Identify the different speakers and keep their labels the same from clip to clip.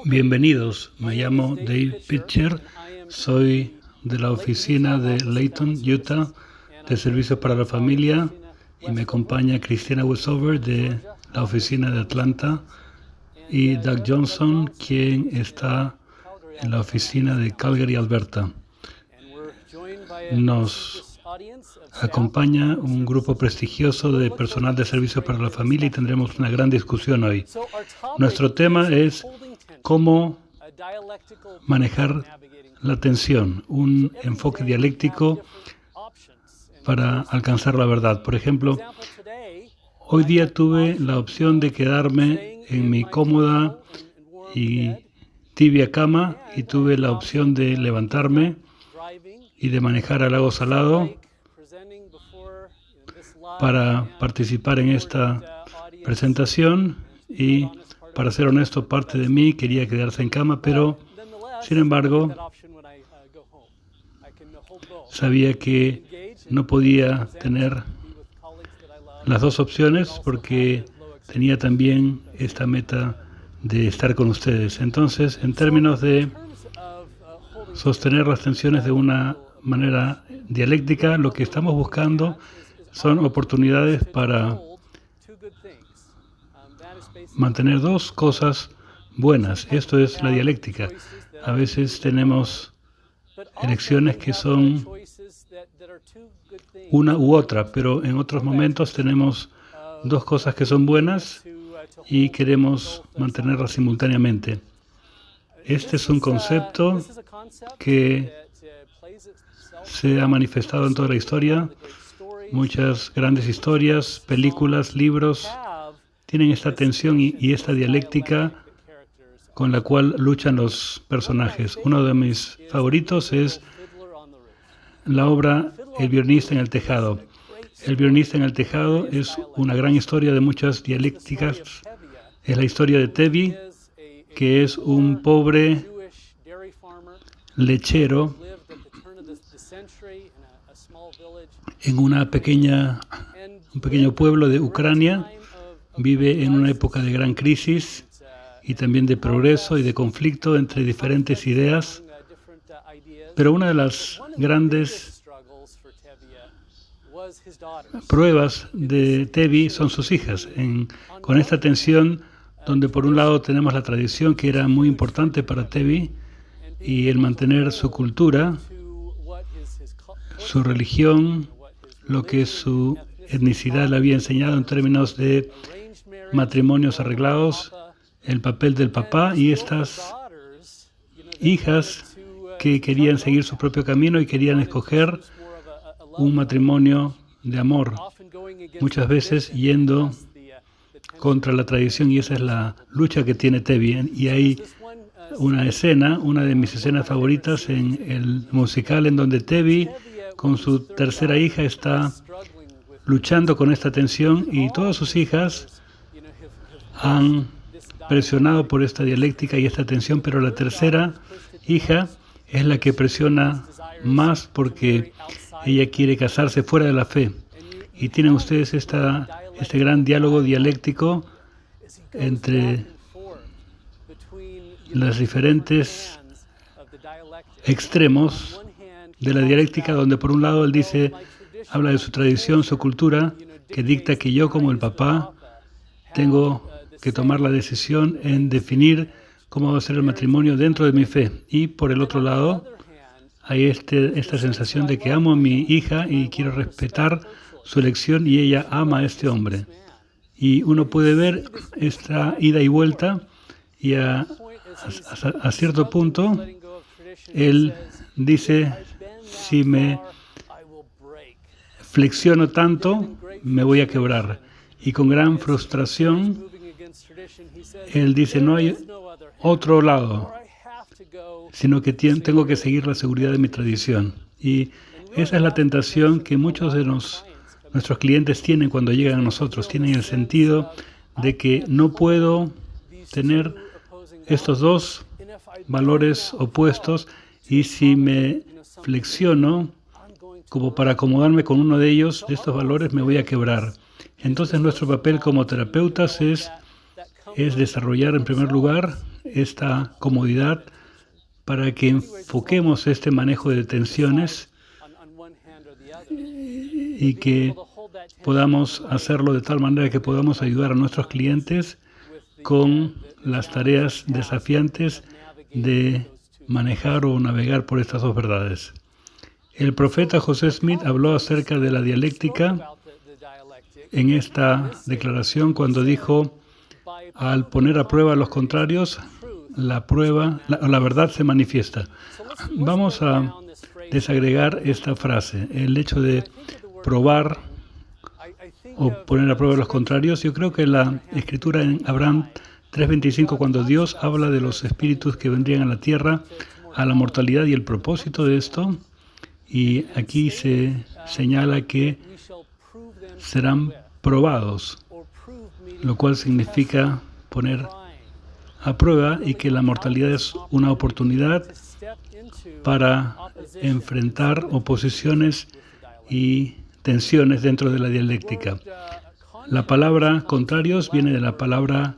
Speaker 1: Bienvenidos, me llamo Dave Pitcher, soy de la oficina de Layton, Utah, de Servicios para la Familia, y me acompaña Christina Westover de la oficina de Atlanta y Doug Johnson, quien está en la oficina de Calgary, Alberta. Nos acompaña un grupo prestigioso de personal de Servicios para la Familia y tendremos una gran discusión hoy. Nuestro tema es cómo manejar la tensión, un enfoque dialéctico para alcanzar la verdad. Por ejemplo, hoy día tuve la opción de quedarme en mi cómoda y tibia cama y tuve la opción de levantarme y de manejar al lago Salado para participar en esta presentación y, para ser honesto, parte de mí quería quedarse en cama, pero sin embargo sabía que no podía tener las dos opciones porque tenía también esta meta de estar con ustedes. Entonces, en términos de sostener las tensiones de una manera dialéctica, lo que estamos buscando son oportunidades para mantener dos cosas buenas. Esto es la dialéctica. A veces tenemos elecciones que son una u otra, pero en otros momentos tenemos dos cosas que son buenas y queremos mantenerlas simultáneamente. Este es un concepto que se ha manifestado en toda la historia. Muchas grandes historias, películas, libros tienen esta tensión y esta dialéctica con la cual luchan los personajes. Uno de mis favoritos es la obra El violinista en el tejado. El violinista en el tejado es una gran historia de muchas dialécticas. Es la historia de Tevi, que es un pobre lechero en un pequeño pueblo de Ucrania. Vive en una época de gran crisis y también de progreso y de conflicto entre diferentes ideas. Pero una de las grandes pruebas de Tevi son sus hijas. Con esta tensión, donde por un lado tenemos la tradición que era muy importante para Tevi y el mantener su cultura, su religión, lo que su etnicidad le había enseñado en términos de matrimonios arreglados, el papel del papá y estas hijas que querían seguir su propio camino y querían escoger un matrimonio de amor, muchas veces yendo contra la tradición, y esa es la lucha que tiene Tevi. Y hay una de mis escenas favoritas en el musical, en donde Tevi con su tercera hija está luchando con esta tensión y todas sus hijas han presionado por esta dialéctica y esta tensión, pero la tercera hija es la que presiona más porque ella quiere casarse fuera de la fe. Y tienen ustedes este gran diálogo dialéctico entre los diferentes extremos de la dialéctica, donde por un lado él habla de su tradición, su cultura, que dicta que yo como el papá tengo que tomar la decisión en definir cómo va a ser el matrimonio dentro de mi fe. Y por el otro lado hay esta sensación de que amo a mi hija y quiero respetar su elección y ella ama a este hombre. Y uno puede ver esta ida y vuelta y a cierto punto él dice, si me flexiono tanto, me voy a quebrar. Y con gran frustración, él dice, no hay otro lado, sino que tengo que seguir la seguridad de mi tradición. Y esa es la tentación que muchos de nuestros clientes tienen cuando llegan a nosotros. Tienen el sentido de que no puedo tener estos dos valores opuestos y si me flexiono como para acomodarme con uno de ellos, de estos valores, me voy a quebrar. Entonces nuestro papel como terapeutas es desarrollar en primer lugar esta comodidad para que enfoquemos este manejo de tensiones y que podamos hacerlo de tal manera que podamos ayudar a nuestros clientes con las tareas desafiantes de manejar o navegar por estas dos verdades. El profeta José Smith habló acerca de la dialéctica en esta declaración cuando dijo: al poner a prueba los contrarios, la verdad se manifiesta. Vamos a desagregar esta frase, el hecho de probar o poner a prueba los contrarios. Yo creo que la escritura en Abraham 3:25, cuando Dios habla de los espíritus que vendrían a la tierra, a la mortalidad y el propósito de esto, y aquí se señala que serán probados, lo cual significa poner a prueba, y que la mortalidad es una oportunidad para enfrentar oposiciones y tensiones dentro de la dialéctica. La palabra contrarios viene de la palabra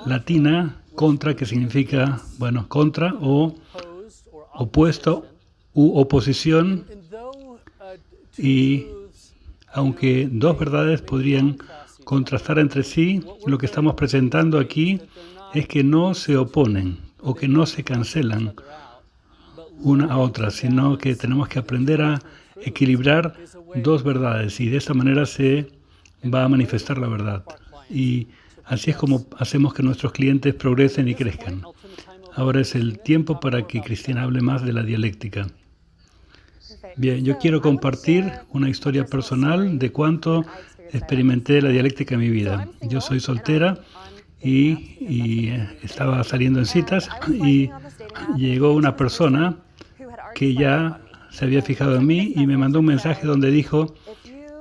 Speaker 1: latina contra, que significa, contra o opuesto u oposición, y aunque dos verdades podrían contrastar entre sí, lo que estamos presentando aquí es que no se oponen o que no se cancelan una a otra, sino que tenemos que aprender a equilibrar dos verdades, y de esta manera se va a manifestar la verdad. Y así es como hacemos que nuestros clientes progresen y crezcan. Ahora es el tiempo para que Cristina hable más de la dialéctica. Bien, yo quiero compartir una historia personal de cuánto experimenté la dialéctica en mi vida. Yo soy soltera y estaba saliendo en citas, y llegó una persona que ya se había fijado en mí y me mandó un mensaje donde dijo: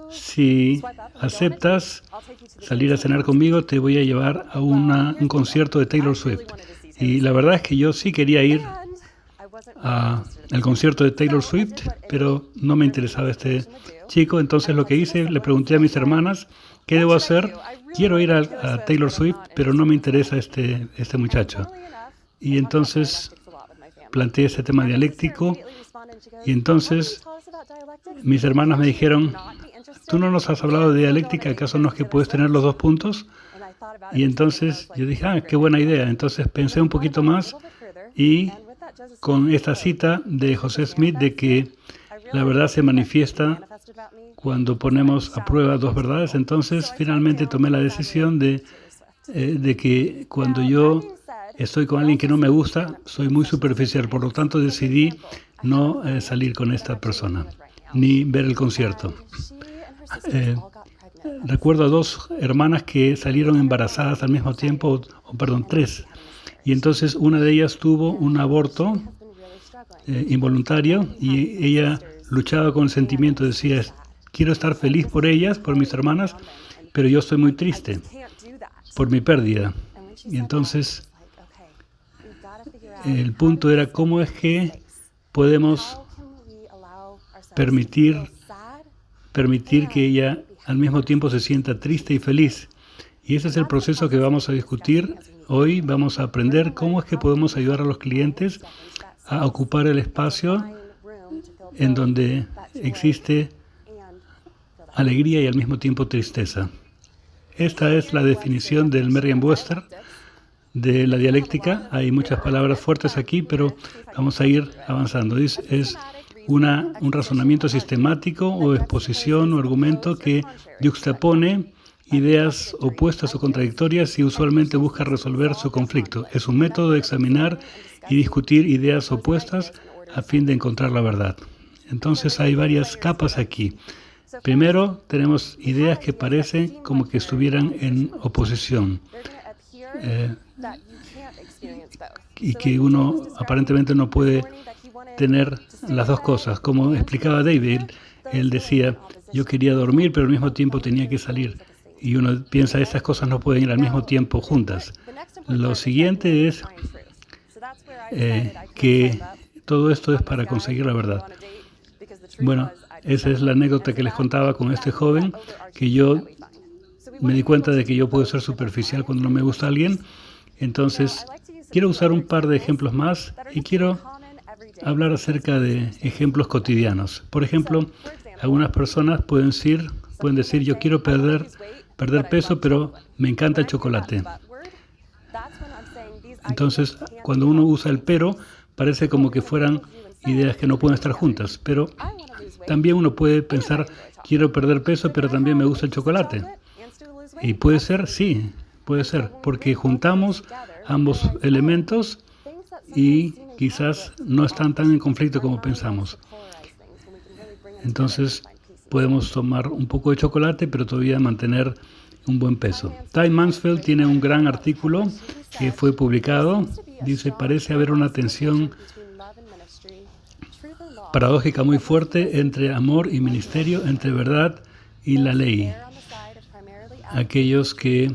Speaker 1: si aceptas salir a cenar conmigo, te voy a llevar a un concierto de Taylor Swift. Y la verdad es que yo sí quería ir al concierto de Taylor Swift, pero no me interesaba este chico. Entonces lo que hice, le pregunté a mis hermanas: ¿qué debo hacer? Quiero ir a Taylor Swift, pero no me interesa este muchacho. Y entonces planteé ese tema dialéctico, y entonces mis hermanas me dijeron: ¿tú no nos has hablado de dialéctica? ¿Acaso no es que puedes tener los dos puntos? Y entonces yo dije: qué buena idea. Entonces pensé un poquito más, y con esta cita de José Smith de que la verdad se manifiesta cuando ponemos a prueba dos verdades, entonces finalmente tomé la decisión de que cuando yo estoy con alguien que no me gusta, soy muy superficial. Por lo tanto, decidí no salir con esta persona, ni ver el concierto. Recuerdo a dos hermanas que salieron embarazadas al mismo tiempo, tres. Y entonces una de ellas tuvo un aborto involuntario, y ella luchaba con el sentimiento, decía: quiero estar feliz por ellas, por mis hermanas, pero yo estoy muy triste por mi pérdida. Y entonces el punto era: ¿cómo es que podemos permitir que ella al mismo tiempo se sienta triste y feliz? Y ese es el proceso que vamos a discutir hoy. Vamos a aprender cómo es que podemos ayudar a los clientes a ocupar el espacio en donde existe alegría y al mismo tiempo tristeza. Esta es la definición del Merriam-Webster de la dialéctica. Hay muchas palabras fuertes aquí, pero vamos a ir avanzando. Es un razonamiento sistemático o exposición o argumento que yuxtapone ideas opuestas o contradictorias y usualmente busca resolver su conflicto. Es un método de examinar y discutir ideas opuestas a fin de encontrar la verdad. Entonces hay varias capas aquí. Primero, tenemos ideas que parecen como que estuvieran en oposición y que uno aparentemente no puede tener las dos cosas. Como explicaba David, él decía: yo quería dormir, pero al mismo tiempo tenía que salir. Y uno piensa: estas cosas no pueden ir al mismo tiempo juntas. Lo siguiente es que todo esto es para conseguir la verdad. Bueno, esa es la anécdota que les contaba con este joven, que yo me di cuenta de que yo puedo ser superficial cuando no me gusta alguien. Entonces quiero usar un par de ejemplos más y quiero hablar acerca de ejemplos cotidianos. Por ejemplo, algunas personas pueden decir, yo quiero perder peso, pero me encanta el chocolate. Entonces, cuando uno usa el pero, parece como que fueran ideas que no pueden estar juntas. Pero también uno puede pensar, quiero perder peso, pero también me gusta el chocolate. Y puede ser, sí, puede ser, porque juntamos ambos elementos y quizás no están tan en conflicto como pensamos. Entonces, podemos tomar un poco de chocolate, pero todavía mantener un buen peso. Ty Mansfield tiene un gran artículo que fue publicado. Dice, parece haber una tensión paradójica muy fuerte entre amor y ministerio, entre verdad y la ley. Aquellos que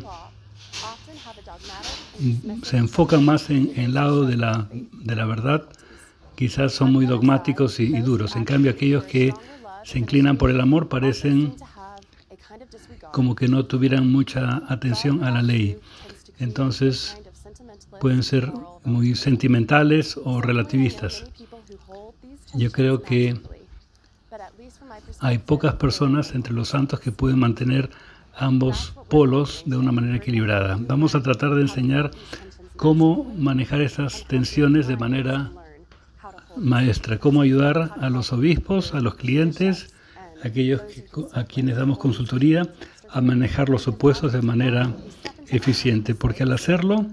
Speaker 1: se enfocan más en el lado de la verdad, quizás son muy dogmáticos y duros. En cambio, aquellos que se inclinan por el amor parecen como que no tuvieran mucha atención a la ley. Entonces, pueden ser muy sentimentales o relativistas. Yo creo que hay pocas personas entre los santos que pueden mantener ambos polos de una manera equilibrada. Vamos a tratar de enseñar cómo manejar esas tensiones de manera maestra, cómo ayudar a los obispos, a los clientes, a quienes damos consultoría, a manejar los opuestos de manera eficiente, porque al hacerlo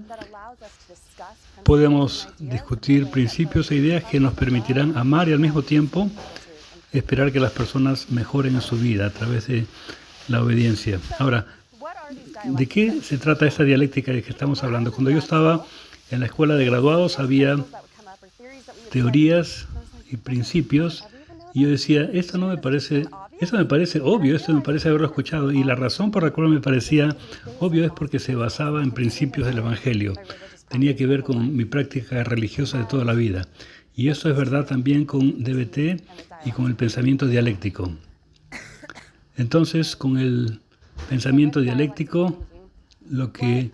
Speaker 1: podemos discutir principios e ideas que nos permitirán amar y al mismo tiempo esperar que las personas mejoren en su vida a través de la obediencia. Ahora, ¿de qué se trata esta dialéctica de que estamos hablando? Cuando yo estaba en la escuela de graduados había teorías y principios y yo decía, esto me parece obvio, esto me parece haberlo escuchado, y la razón por la cual me parecía obvio es porque se basaba en principios del Evangelio. Tenía que ver con mi práctica religiosa de toda la vida. Y eso es verdad también con DBT y con el pensamiento dialéctico. Entonces, con el pensamiento dialéctico, lo que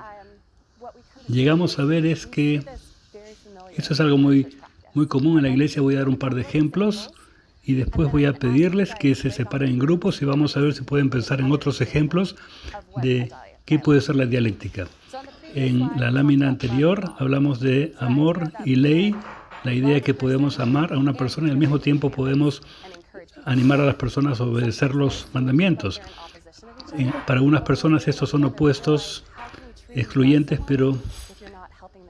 Speaker 1: llegamos a ver es que eso es algo muy común en la iglesia. Voy a dar un par de ejemplos y después voy a pedirles que se separen en grupos y vamos a ver si pueden pensar en otros ejemplos de qué puede ser la dialéctica. En la lámina anterior hablamos de amor y ley, la idea que podemos amar a una persona y al mismo tiempo podemos animar a las personas a obedecer los mandamientos. Para unas personas estos son opuestos, excluyentes, pero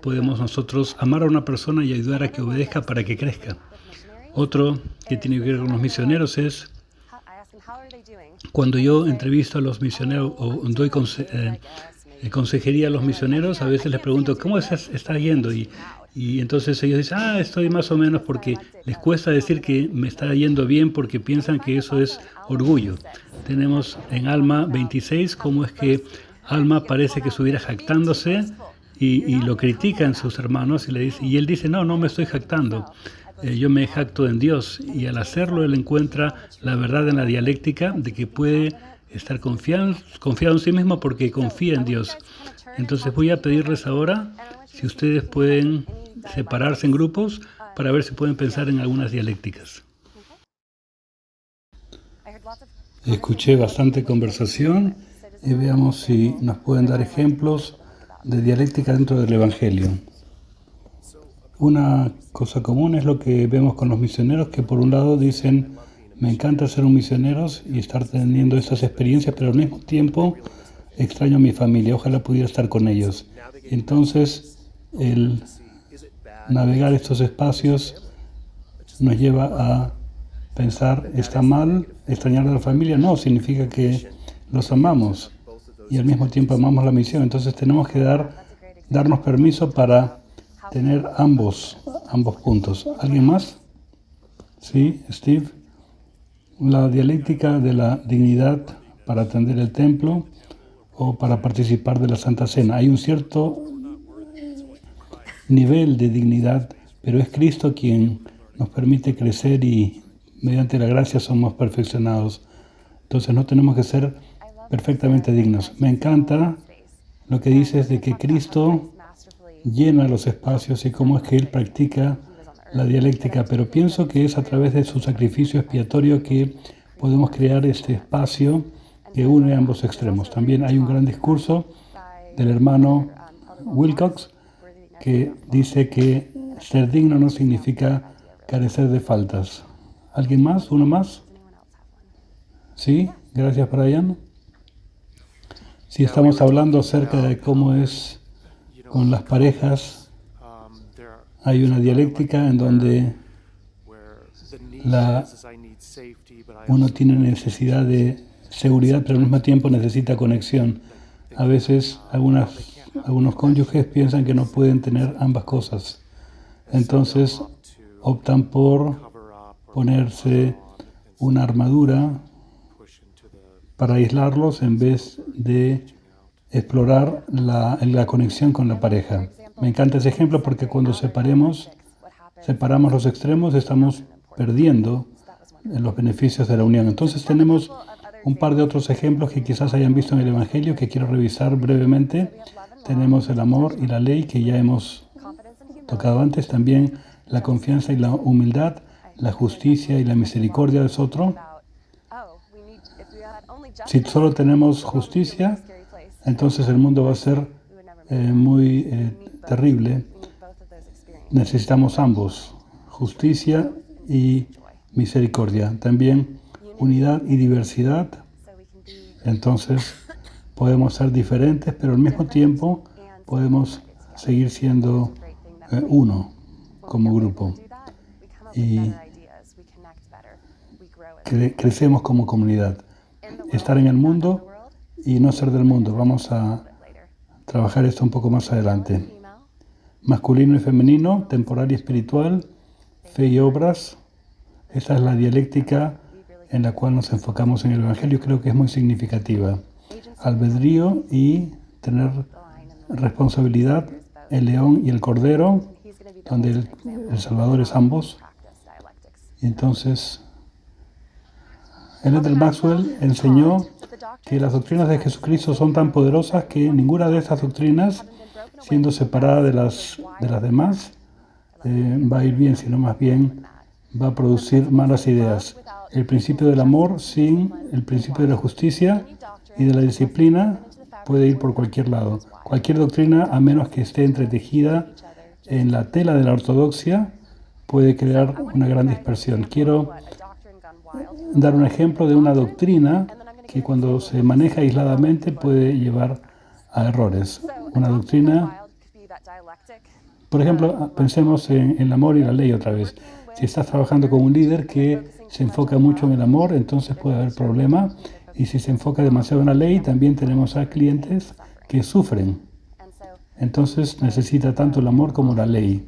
Speaker 1: podemos nosotros amar a una persona y ayudar a que obedezca para que crezca. Otro que tiene que ver con los misioneros es cuando yo entrevisto a los misioneros o doy consejería a los misioneros, a veces les pregunto, ¿cómo está yendo? Y entonces ellos dicen, estoy más o menos, porque les cuesta decir que me está yendo bien porque piensan que eso es orgullo. Tenemos en Alma 26 cómo es que Alma parece que estuviera jactándose y lo critican sus hermanos y él dice, no me estoy jactando. Yo me jacto en Dios, y al hacerlo él encuentra la verdad en la dialéctica de que puede estar confiado en sí mismo porque confía en Dios. Entonces voy a pedirles ahora si ustedes pueden separarse en grupos para ver si pueden pensar en algunas dialécticas. Escuché bastante conversación y veamos si nos pueden dar ejemplos de dialéctica dentro del Evangelio. Una cosa común es lo que vemos con los misioneros, que por un lado dicen, me encanta ser un misionero y estar teniendo estas experiencias, pero al mismo tiempo extraño a mi familia, ojalá pudiera estar con ellos. Entonces, el navegar estos espacios nos lleva a pensar, ¿está mal extrañar a la familia? No, significa que los amamos y al mismo tiempo amamos la misión. Entonces tenemos que darnos permiso para tener ambos puntos. ¿Alguien más? Sí, Steve. La dialéctica de la dignidad para atender el templo o para participar de la Santa Cena. Hay un cierto nivel de dignidad, pero es Cristo quien nos permite crecer y mediante la gracia somos perfeccionados. Entonces no tenemos que ser perfectamente dignos. Me encanta lo que dices de que Cristo llena los espacios y cómo es que Él practica la dialéctica, pero pienso que es a través de su sacrificio expiatorio que podemos crear este espacio que une ambos extremos. También hay un gran discurso del hermano Wilcox que dice que ser digno no significa carecer de faltas. ¿Alguien más? ¿Uno más? Sí, gracias, Brian. Sí, estamos hablando acerca de cómo es con las parejas. Hay una dialéctica en donde uno tiene necesidad de seguridad, pero al mismo tiempo necesita conexión. A veces algunos cónyuges piensan que no pueden tener ambas cosas. Entonces optan por ponerse una armadura para aislarlos en vez de explorar la conexión con la pareja. Me encanta ese ejemplo porque cuando separamos los extremos, estamos perdiendo los beneficios de la unión. Entonces tenemos un par de otros ejemplos que quizás hayan visto en el Evangelio que quiero revisar brevemente. Tenemos el amor y la ley que ya hemos tocado antes. También la confianza y la humildad, la justicia y la misericordia es otro. Si solo tenemos justicia, entonces el mundo va a ser muy terrible. Necesitamos ambos, justicia y misericordia. También unidad y diversidad. Entonces podemos ser diferentes, pero al mismo tiempo podemos seguir siendo uno como grupo. Y crecemos como comunidad. Estar en el mundo y no ser del mundo. Vamos a trabajar esto un poco más adelante. Masculino y femenino, temporal y espiritual, fe y obras. Esta es la dialéctica en la cual nos enfocamos en el Evangelio. Creo que es muy significativa. Albedrío y tener responsabilidad, el león y el cordero, donde el Salvador es ambos. Y entonces, Elder Maxwell enseñó que las doctrinas de Jesucristo son tan poderosas que ninguna de estas doctrinas, siendo separada de las demás, va a ir bien, sino más bien va a producir malas ideas. El principio del amor sin el principio de la justicia y de la disciplina puede ir por cualquier lado. Cualquier doctrina, a menos que esté entretejida en la tela de la ortodoxia, puede crear una gran dispersión. Quiero dar un ejemplo de una doctrina que cuando se maneja aisladamente puede llevar a errores. Una doctrina, por ejemplo, pensemos en el amor y la ley otra vez. Si estás trabajando con un líder que se enfoca mucho en el amor, entonces puede haber problema. Y si se enfoca demasiado en la ley, también tenemos a clientes que sufren. Entonces necesita tanto el amor como la ley,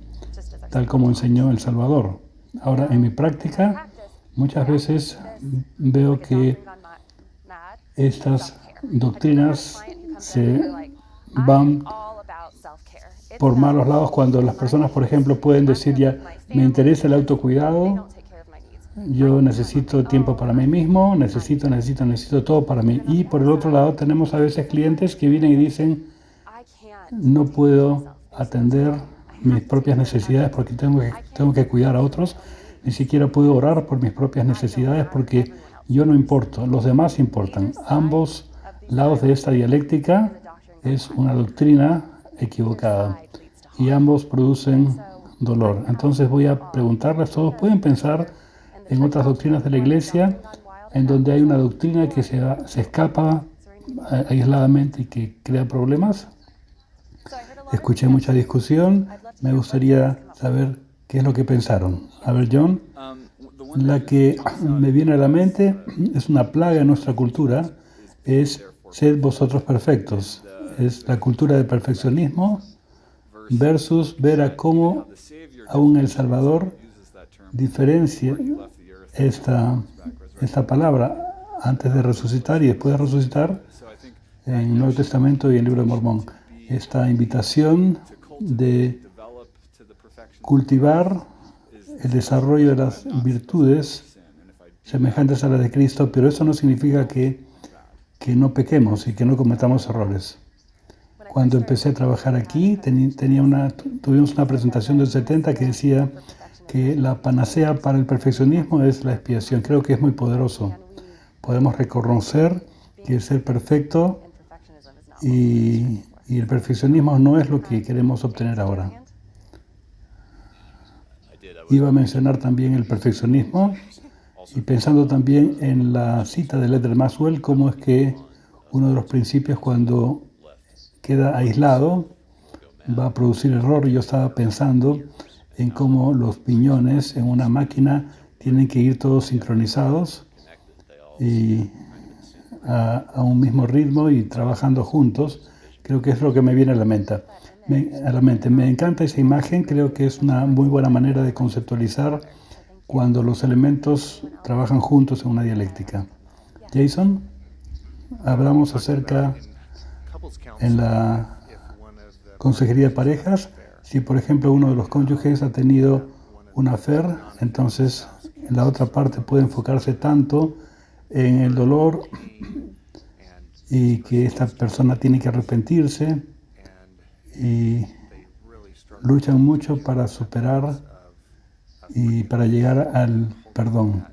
Speaker 1: tal como enseñó el Salvador. Ahora, en mi práctica, muchas veces veo que estas doctrinas se van por malos lados cuando las personas, por ejemplo, pueden decir ya, me interesa el autocuidado, yo necesito tiempo para mí mismo, necesito todo para mí. Y por el otro lado tenemos a veces clientes que vienen y dicen, no puedo atender mis propias necesidades porque tengo que cuidar a otros, ni siquiera puedo orar por mis propias necesidades porque yo no importo, los demás importan. Ambos lados de esta dialéctica es una doctrina equivocada y ambos producen dolor. Entonces voy a preguntarles todos, ¿pueden pensar en otras doctrinas de la Iglesia en donde hay una doctrina que se escapa aisladamente y que crea problemas? Escuché mucha discusión, me gustaría saber qué es lo que pensaron. A ver, John, la que me viene a la mente es una plaga en nuestra cultura, es sed vosotros perfectos. Es la cultura del perfeccionismo versus ver a cómo aún el Salvador diferencia esta palabra antes de resucitar y después de resucitar en el Nuevo Testamento y en el Libro de Mormón. Esta invitación de cultivar el desarrollo de las virtudes semejantes a las de Cristo, pero eso no significa que no pequemos y que no cometamos errores. Cuando empecé a trabajar aquí, tuvimos una presentación del 70 que decía que la panacea para el perfeccionismo es la expiación. Creo que es muy poderoso. Podemos reconocer que ser perfecto y el perfeccionismo no es lo que queremos obtener ahora. Iba a mencionar también el perfeccionismo y pensando también en la cita de Leonard Maxwell, cómo es que uno de los principios cuando queda aislado va a producir error. Yo estaba pensando en cómo los piñones en una máquina tienen que ir todos sincronizados y a un mismo ritmo y trabajando juntos. Creo que es lo que me viene a la mente. Me encanta esa imagen, creo que es una muy buena manera de conceptualizar cuando los elementos trabajan juntos en una dialéctica. Jason, hablamos acerca en la consejería de parejas, si por ejemplo uno de los cónyuges ha tenido una affair, entonces la otra parte puede enfocarse tanto en el dolor y que esta persona tiene que arrepentirse y luchan mucho para superar y para llegar al perdón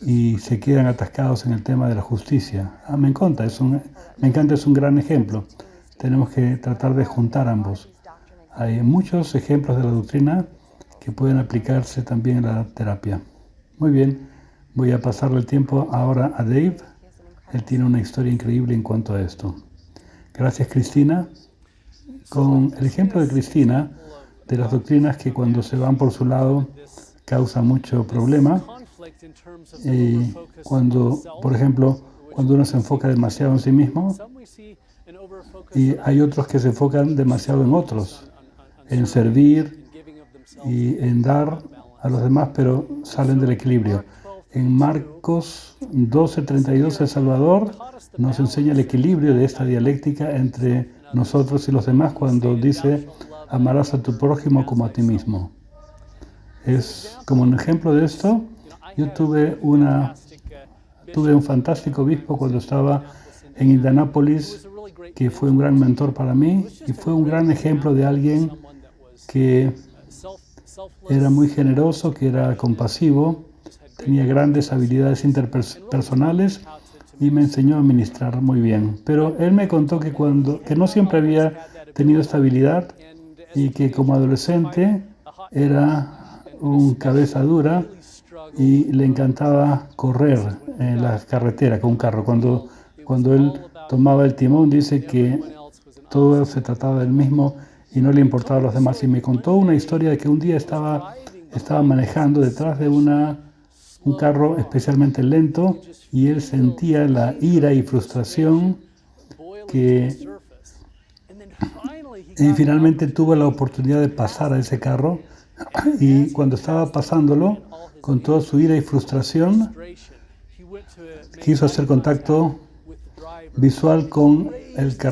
Speaker 1: y se quedan atascados en el tema de la justicia. Me encanta, es un gran ejemplo. Tenemos que tratar de juntar ambos. Hay muchos ejemplos de la doctrina que pueden aplicarse también en la terapia. Muy bien, voy a pasarle el tiempo ahora a Dave. Él tiene una historia increíble en cuanto a esto. Gracias, Cristina. Con el ejemplo de Cristina, de las doctrinas que cuando se van por su lado causan mucho problema, y cuando, por ejemplo, cuando uno se enfoca demasiado en sí mismo, y hay otros que se enfocan demasiado en otros, en servir y en dar a los demás, pero salen del equilibrio. En Marcos 12:32, El Salvador nos enseña el equilibrio de esta dialéctica entre nosotros y los demás cuando dice, amarás a tu prójimo como a ti mismo. Es como un ejemplo de esto. Yo tuve un fantástico obispo cuando estaba en Indianápolis, que fue un gran mentor para mí y fue un gran ejemplo de alguien que era muy generoso, que era compasivo, tenía grandes habilidades interpersonales y me enseñó a ministrar muy bien. Pero él me contó que no siempre había tenido esta habilidad y que como adolescente era un cabeza dura y le encantaba correr en la carretera con un carro. Cuando él tomaba el timón, dice que todo se trataba del mismo y no le importaba a los demás. Y me contó una historia de que un día estaba manejando detrás de un carro especialmente lento y él sentía la ira y frustración y finalmente tuvo la oportunidad de pasar a ese carro y cuando estaba pasándolo, con toda su ira y frustración, quiso hacer contacto visual con el que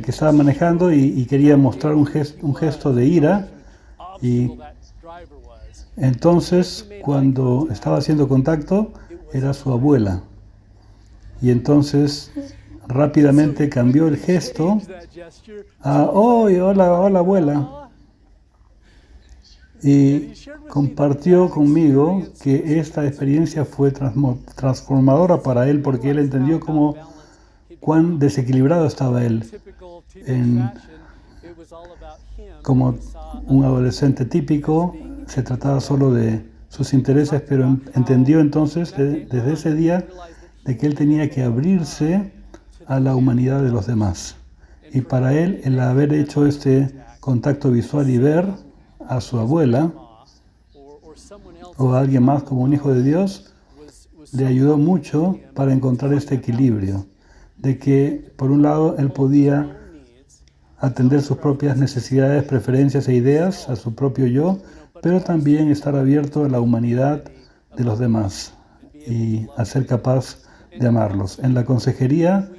Speaker 1: estaba manejando y quería mostrar un gesto de ira. Y entonces, cuando estaba haciendo contacto, era su abuela. Y entonces, rápidamente cambió el gesto a, ¡oh, hola abuela! Y compartió conmigo que esta experiencia fue transformadora para él porque él entendió cuán desequilibrado estaba él. Como un adolescente típico, se trataba solo de sus intereses, pero entendió entonces desde ese día de que él tenía que abrirse a la humanidad de los demás. Y para él, el haber hecho este contacto visual y ver a su abuela o a alguien más como un hijo de Dios, le ayudó mucho para encontrar este equilibrio, de que por un lado él podía atender sus propias necesidades, preferencias e ideas, a su propio yo, pero también estar abierto a la humanidad de los demás y a ser capaz de amarlos. En la consejería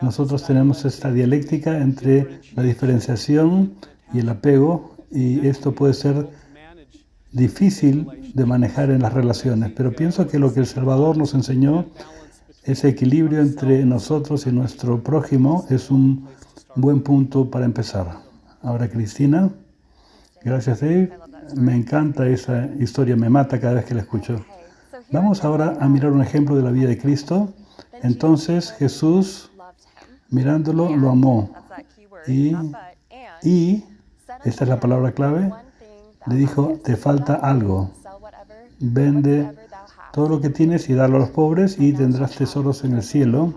Speaker 1: nosotros tenemos esta dialéctica entre la diferenciación y el apego, y esto puede ser difícil de manejar en las relaciones, pero pienso que lo que El Salvador nos enseñó ese equilibrio entre nosotros y nuestro prójimo es un buen punto para empezar. Ahora, Cristina. Gracias, Dave. Me encanta esa historia, me mata cada vez que la escucho. Vamos ahora a mirar un ejemplo de la vida de Cristo. Entonces Jesús, mirándolo, lo amó. Y esta es la palabra clave, le dijo, te falta algo. Vende todo lo que tienes y dalo a los pobres y tendrás tesoros en el cielo.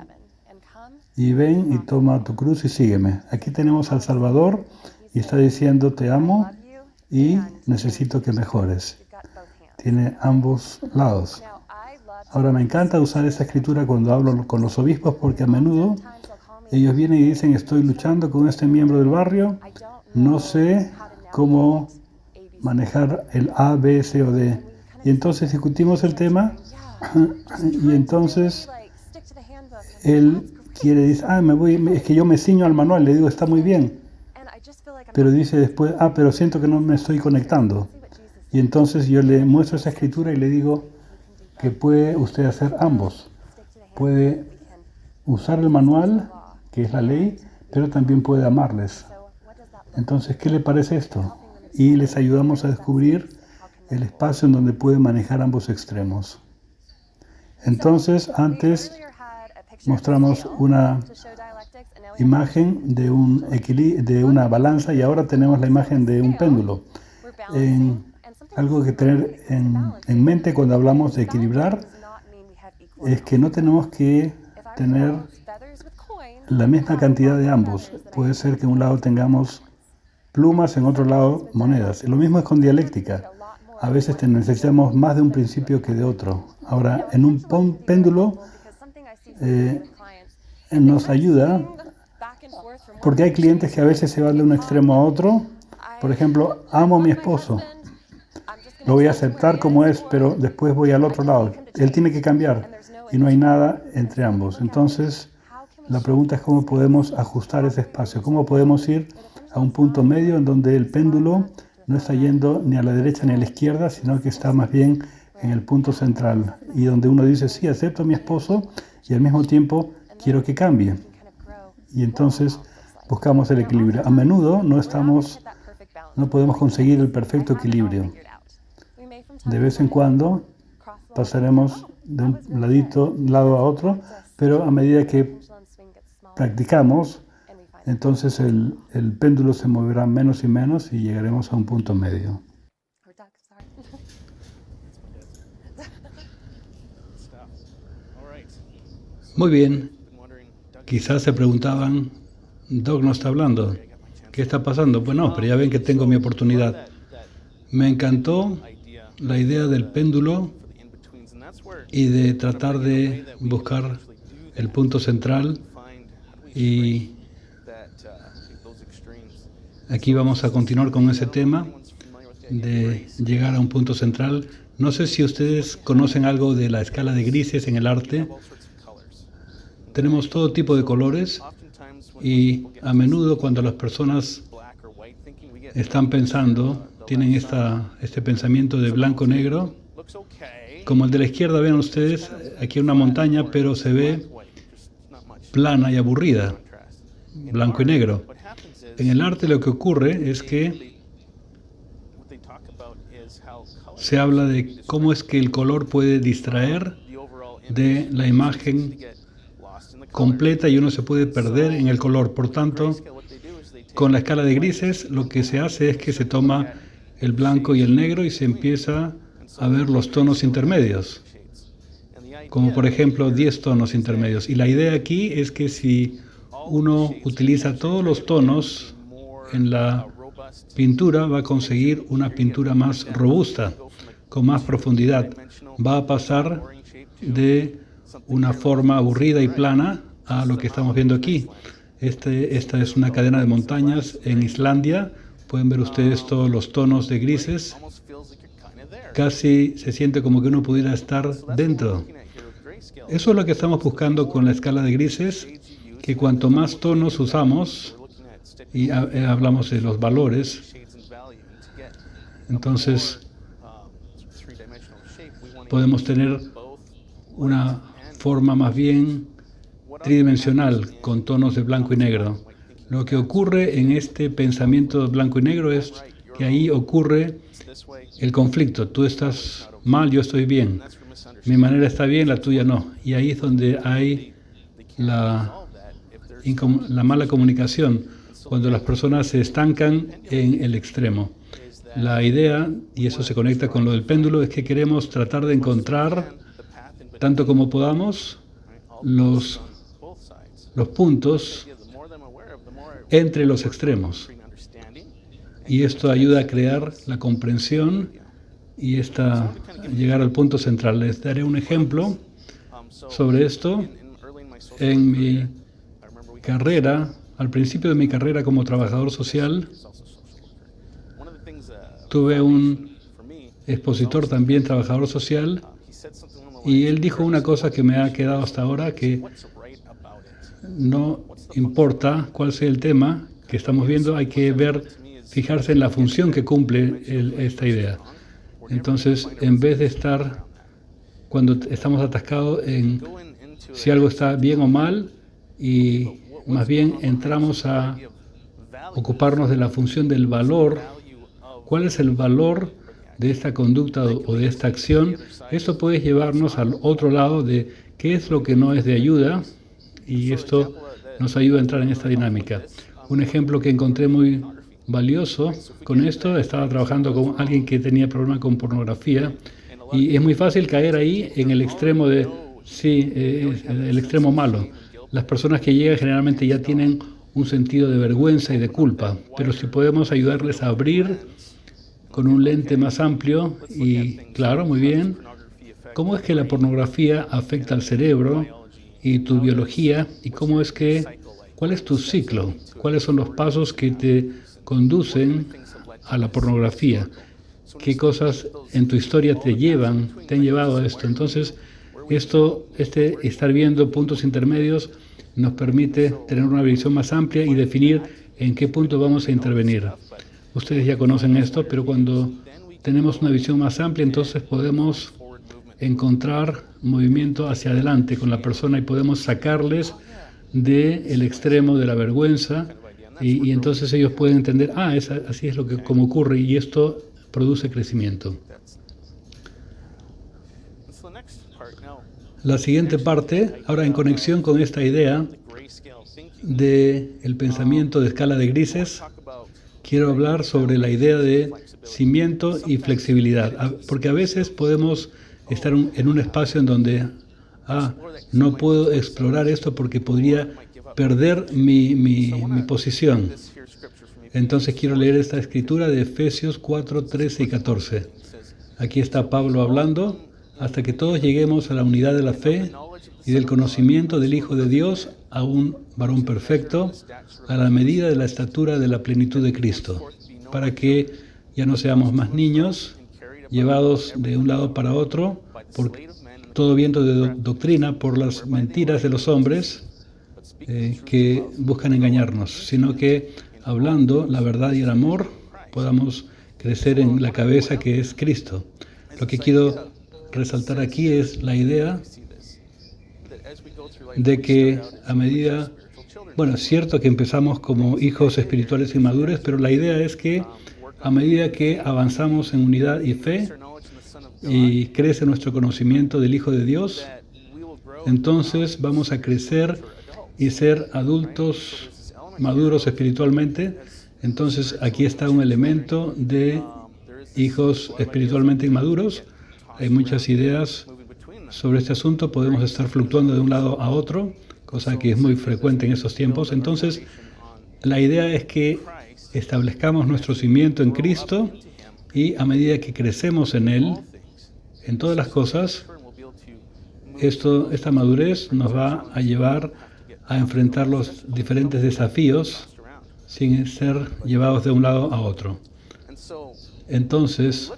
Speaker 1: Y ven y toma tu cruz y sígueme. Aquí tenemos al Salvador y está diciendo, te amo y necesito que mejores. Tiene ambos lados. Ahora, me encanta usar esta escritura cuando hablo con los obispos porque a menudo ellos vienen y dicen, estoy luchando con este miembro del barrio, no sé cómo manejar el A, B, C o D. Y entonces discutimos el tema y entonces él dice, es que yo me ciño al manual. Le digo, está muy bien. Pero dice después, pero siento que no me estoy conectando. Y entonces yo le muestro esa escritura y le digo que puede usted hacer ambos. Puede usar el manual, que es la ley, pero también puede amarles. Entonces, ¿qué le parece esto? Y les ayudamos a descubrir el espacio en donde puede manejar ambos extremos. Entonces, antes mostramos una imagen de una balanza y ahora tenemos la imagen de un péndulo. Algo que tener en mente cuando hablamos de equilibrar es que no tenemos que tener la misma cantidad de ambos. Puede ser que en un lado tengamos plumas, en otro lado monedas. Lo mismo es con dialéctica. A veces necesitamos más de un principio que de otro. Ahora, en un péndulo nos ayuda porque hay clientes que a veces se van de un extremo a otro. Por ejemplo, amo a mi esposo. Lo voy a aceptar como es, pero después voy al otro lado. Él tiene que cambiar y no hay nada entre ambos. Entonces, la pregunta es cómo podemos ajustar ese espacio. ¿Cómo podemos ir a un punto medio en donde el péndulo no está yendo ni a la derecha ni a la izquierda, sino que está más bien en el punto central y donde uno dice, sí, acepto a mi esposo y al mismo tiempo quiero que cambie. Y entonces buscamos el equilibrio. A menudo no podemos conseguir el perfecto equilibrio. De vez en cuando pasaremos de un lado a otro, pero a medida que practicamos, entonces el péndulo se moverá menos y menos y llegaremos a un punto medio. Muy bien. Quizás se preguntaban, Doug no está hablando. ¿Qué está pasando? Bueno, pero ya ven que tengo mi oportunidad. Me encantó la idea del péndulo y de tratar de buscar el punto central. Y aquí vamos a continuar con ese tema de llegar a un punto central. No sé si ustedes conocen algo de la escala de grises en el arte. Tenemos todo tipo de colores y a menudo cuando las personas están pensando, tienen este pensamiento de blanco-negro, como el de la izquierda, vean ustedes, aquí hay una montaña, pero se ve plana y aburrida, blanco y negro. En el arte lo que ocurre es que se habla de cómo es que el color puede distraer de la imagen completa y uno se puede perder en el color. Por tanto, con la escala de grises lo que se hace es que se toma el blanco y el negro y se empieza a ver los tonos intermedios, como por ejemplo 10 tonos intermedios. Y la idea aquí es que si uno utiliza todos los tonos en la pintura, va a conseguir una pintura más robusta, con más profundidad. Va a pasar de una forma aburrida y plana a lo que estamos viendo aquí. Esta es una cadena de montañas en Islandia. Pueden ver ustedes todos los tonos de grises. Casi se siente como que uno pudiera estar dentro. Eso es lo que estamos buscando con la escala de grises, que cuanto más tonos usamos, y hablamos de los valores, entonces podemos tener una forma más bien tridimensional, con tonos de blanco y negro. Lo que ocurre en este pensamiento blanco y negro es que ahí ocurre el conflicto. Tú estás mal, yo estoy bien. Mi manera está bien, la tuya no. Y ahí es donde hay la mala comunicación, cuando las personas se estancan en el extremo. La idea, y eso se conecta con lo del péndulo, es que queremos tratar de encontrar, tanto como podamos, los puntos entre los extremos. Y esto ayuda a crear la comprensión y llegar al punto central. Les daré un ejemplo sobre esto. En mi carrera, al principio de mi carrera como trabajador social, tuve un expositor también trabajador social y él dijo una cosa que me ha quedado hasta ahora, que no importa cuál sea el tema que estamos viendo, hay que fijarse en la función que cumple esta idea. Entonces, en vez de estar, cuando estamos atascados en si algo está bien o mal, y más bien entramos a ocuparnos de la función del valor, ¿cuál es el valor de esta conducta o de esta acción? Esto puede llevarnos al otro lado de qué es lo que no es de ayuda, y esto nos ayuda a entrar en esta dinámica. Un ejemplo que encontré muy valioso con esto, estaba trabajando con alguien que tenía problemas con pornografía, y es muy fácil caer ahí en el extremo de, el extremo malo. Las personas que llegan generalmente ya tienen un sentido de vergüenza y de culpa, pero si podemos ayudarles a abrir con un lente más amplio y, claro, muy bien, ¿cómo es que la pornografía afecta al cerebro y tu biología? ¿Y cuál es tu ciclo? ¿Cuáles son los pasos que te conducen a la pornografía? ¿Qué cosas en tu historia te han llevado a esto? Entonces, estar viendo puntos intermedios nos permite tener una visión más amplia y definir en qué punto vamos a intervenir. Ustedes ya conocen esto, pero cuando tenemos una visión más amplia, entonces podemos encontrar movimiento hacia adelante con la persona y podemos sacarles del extremo de la vergüenza y entonces ellos pueden entender, así es como ocurre, y esto produce crecimiento. La siguiente parte, ahora en conexión con esta idea del pensamiento de escala de grises, quiero hablar sobre la idea de cimiento y flexibilidad, porque a veces podemos estar en un espacio en donde no puedo explorar esto porque podría perder mi posición. Entonces quiero leer esta escritura de Efesios 4, 13 y 14. Aquí está Pablo hablando: hasta que todos lleguemos a la unidad de la fe y del conocimiento del Hijo de Dios, a un varón perfecto, a la medida de la estatura de la plenitud de Cristo, para que ya no seamos más niños, llevados de un lado para otro, por todo viento de doctrina, por las mentiras de los hombres que buscan engañarnos, sino que, hablando la verdad y el amor, podamos crecer en la cabeza que es Cristo. Lo que quiero resaltar aquí es la idea de que a medida, es cierto que empezamos como hijos espirituales inmaduros, pero la idea es que a medida que avanzamos en unidad y fe y crece nuestro conocimiento del Hijo de Dios, entonces vamos a crecer y ser adultos maduros espiritualmente. Entonces aquí está un elemento de hijos espiritualmente inmaduros. Hay muchas ideas sobre este asunto, podemos estar fluctuando de un lado a otro, cosa que es muy frecuente en esos tiempos. Entonces, la idea es que establezcamos nuestro cimiento en Cristo y a medida que crecemos en Él, en todas las cosas, esta madurez nos va a llevar a enfrentar los diferentes desafíos sin ser llevados de un lado a otro. Entonces,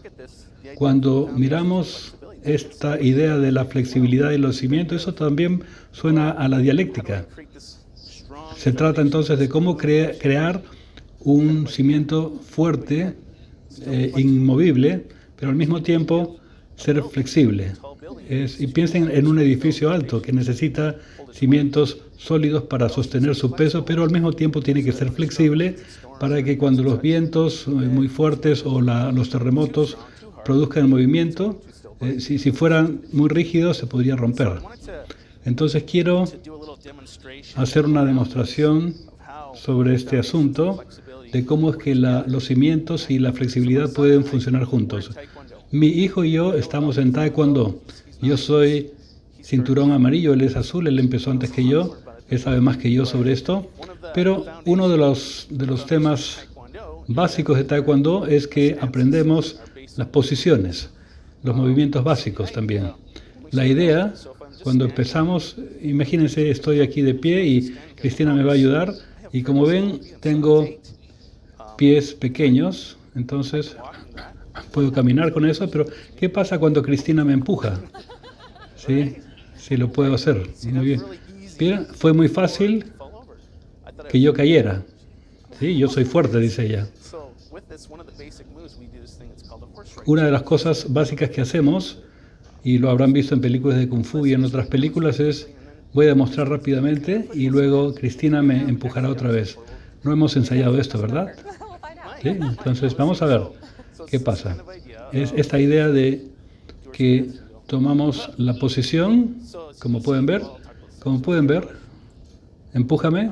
Speaker 1: cuando miramos esta idea de la flexibilidad y los cimientos, eso también suena a la dialéctica. Se trata entonces de cómo crear un cimiento fuerte, inmovible, pero al mismo tiempo ser flexible. Y piensen en un edificio alto que necesita cimientos sólidos para sostener su peso, pero al mismo tiempo tiene que ser flexible para que cuando los vientos muy fuertes o los terremotos produzcan movimiento, si fueran muy rígidos se podría romper. Entonces quiero hacer una demostración sobre este asunto de cómo es que los cimientos y la flexibilidad pueden funcionar juntos. Mi hijo y yo estamos en Taekwondo. Yo soy cinturón amarillo, él es azul, él empezó antes que yo, él sabe más que yo sobre esto. Pero uno de los temas básicos de Taekwondo es que aprendemos las posiciones, los movimientos básicos también. La idea, cuando empezamos, imagínense, estoy aquí de pie y Cristina me va a ayudar. Y como ven, tengo pies pequeños, entonces puedo caminar con eso, pero ¿qué pasa cuando Cristina me empuja? ¿Sí? Sí, lo puedo hacer. Muy bien. Bien, fue muy fácil que yo cayera. Sí, yo soy fuerte, dice ella. Una de las cosas básicas que hacemos, y lo habrán visto en películas de Kung Fu y en otras películas, es voy a demostrar rápidamente y luego Cristina me empujará otra vez. No hemos ensayado esto, ¿verdad? ¿Sí? Entonces, vamos a ver qué pasa. Es esta idea de que tomamos la posición, como pueden ver, empújame.